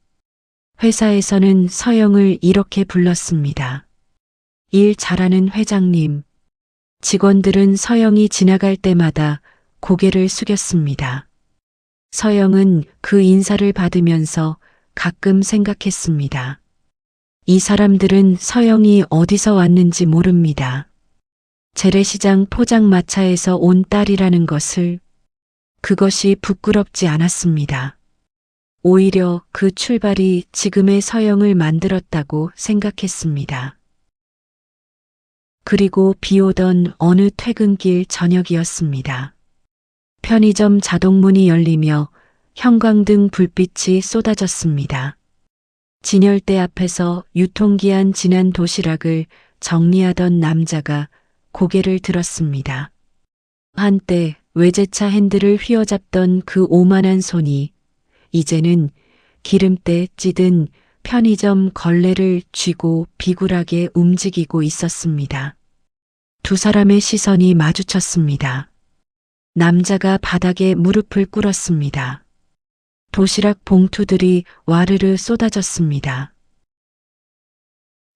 회사에서는 서영을 이렇게 불렀습니다. 일 잘하는 회장님. 직원들은 서영이 지나갈 때마다 고개를 숙였습니다. 서영은 그 인사를 받으면서 가끔 생각했습니다. 이 사람들은 서영이 어디서 왔는지 모릅니다. 재래시장 포장마차에서 온 딸이라는 것을, 그것이 부끄럽지 않았습니다. 오히려 그 출발이 지금의 서영을 만들었다고 생각했습니다. 그리고 비 오던 어느 퇴근길 저녁이었습니다. 편의점 자동문이 열리며 형광등 불빛이 쏟아졌습니다. 진열대 앞에서 유통기한 지난 도시락을 정리하던 남자가 고개를 들었습니다. 한때 외제차 핸들을 휘어잡던 그 오만한 손이 이제는 기름때 찌든 편의점 걸레를 쥐고 비굴하게 움직이고 있었습니다. 두 사람의 시선이 마주쳤습니다. 남자가 바닥에 무릎을 꿇었습니다. 도시락 봉투들이 와르르 쏟아졌습니다.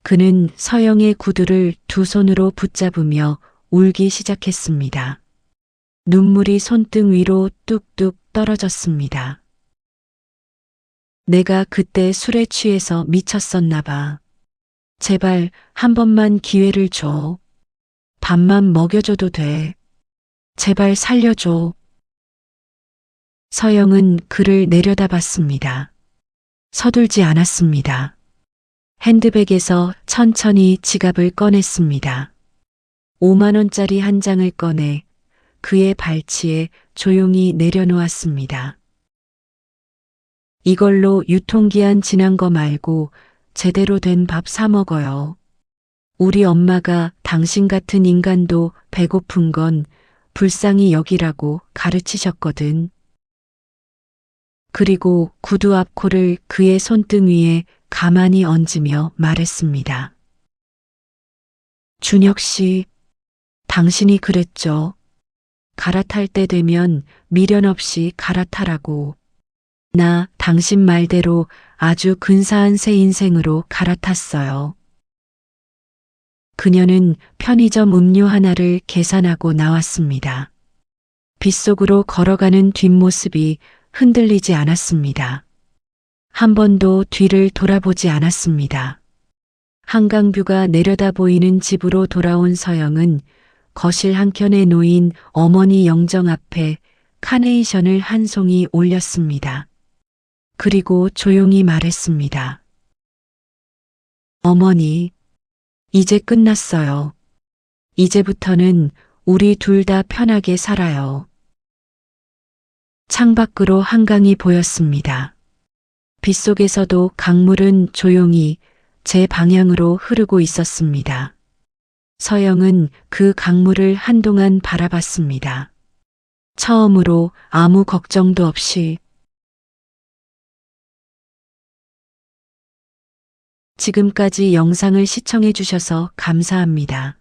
그는 서영의 구두를 두 손으로 붙잡으며 울기 시작했습니다. 눈물이 손등 위로 뚝뚝 떨어졌습니다. 내가 그때 술에 취해서 미쳤었나 봐. 제발 한 번만 기회를 줘. 밥만 먹여줘도 돼. 제발 살려줘. 서영은 그를 내려다봤습니다. 서둘지 않았습니다. 핸드백에서 천천히 지갑을 꺼냈습니다. 5만 원짜리 한 장을 꺼내 그의 발치에 조용히 내려놓았습니다. 이걸로 유통기한 지난 거 말고 제대로 된 밥 사 먹어요. 우리 엄마가 당신 같은 인간도 배고픈 건 불쌍히 여기라고 가르치셨거든. 그리고 구두 앞코를 그의 손등 위에 가만히 얹으며 말했습니다. 준혁 씨, 당신이 그랬죠. 갈아탈 때 되면 미련 없이 갈아타라고. 나 당신 말대로 아주 근사한 새 인생으로 갈아탔어요. 그녀는 편의점 음료 하나를 계산하고 나왔습니다. 빗속으로 걸어가는 뒷모습이 흔들리지 않았습니다. 한 번도 뒤를 돌아보지 않았습니다. 한강뷰가 내려다 보이는 집으로 돌아온 서영은 거실 한켠에 놓인 어머니 영정 앞에 카네이션을 한 송이 올렸습니다. 그리고 조용히 말했습니다. 어머니, 이제 끝났어요. 이제부터는 우리 둘 다 편하게 살아요. 창밖으로 한강이 보였습니다. 빗속에서도 강물은 조용히 제 방향으로 흐르고 있었습니다. 서영은 그 강물을 한동안 바라봤습니다. 처음으로 아무 걱정도 없이. 지금까지 영상을 시청해 주셔서 감사합니다.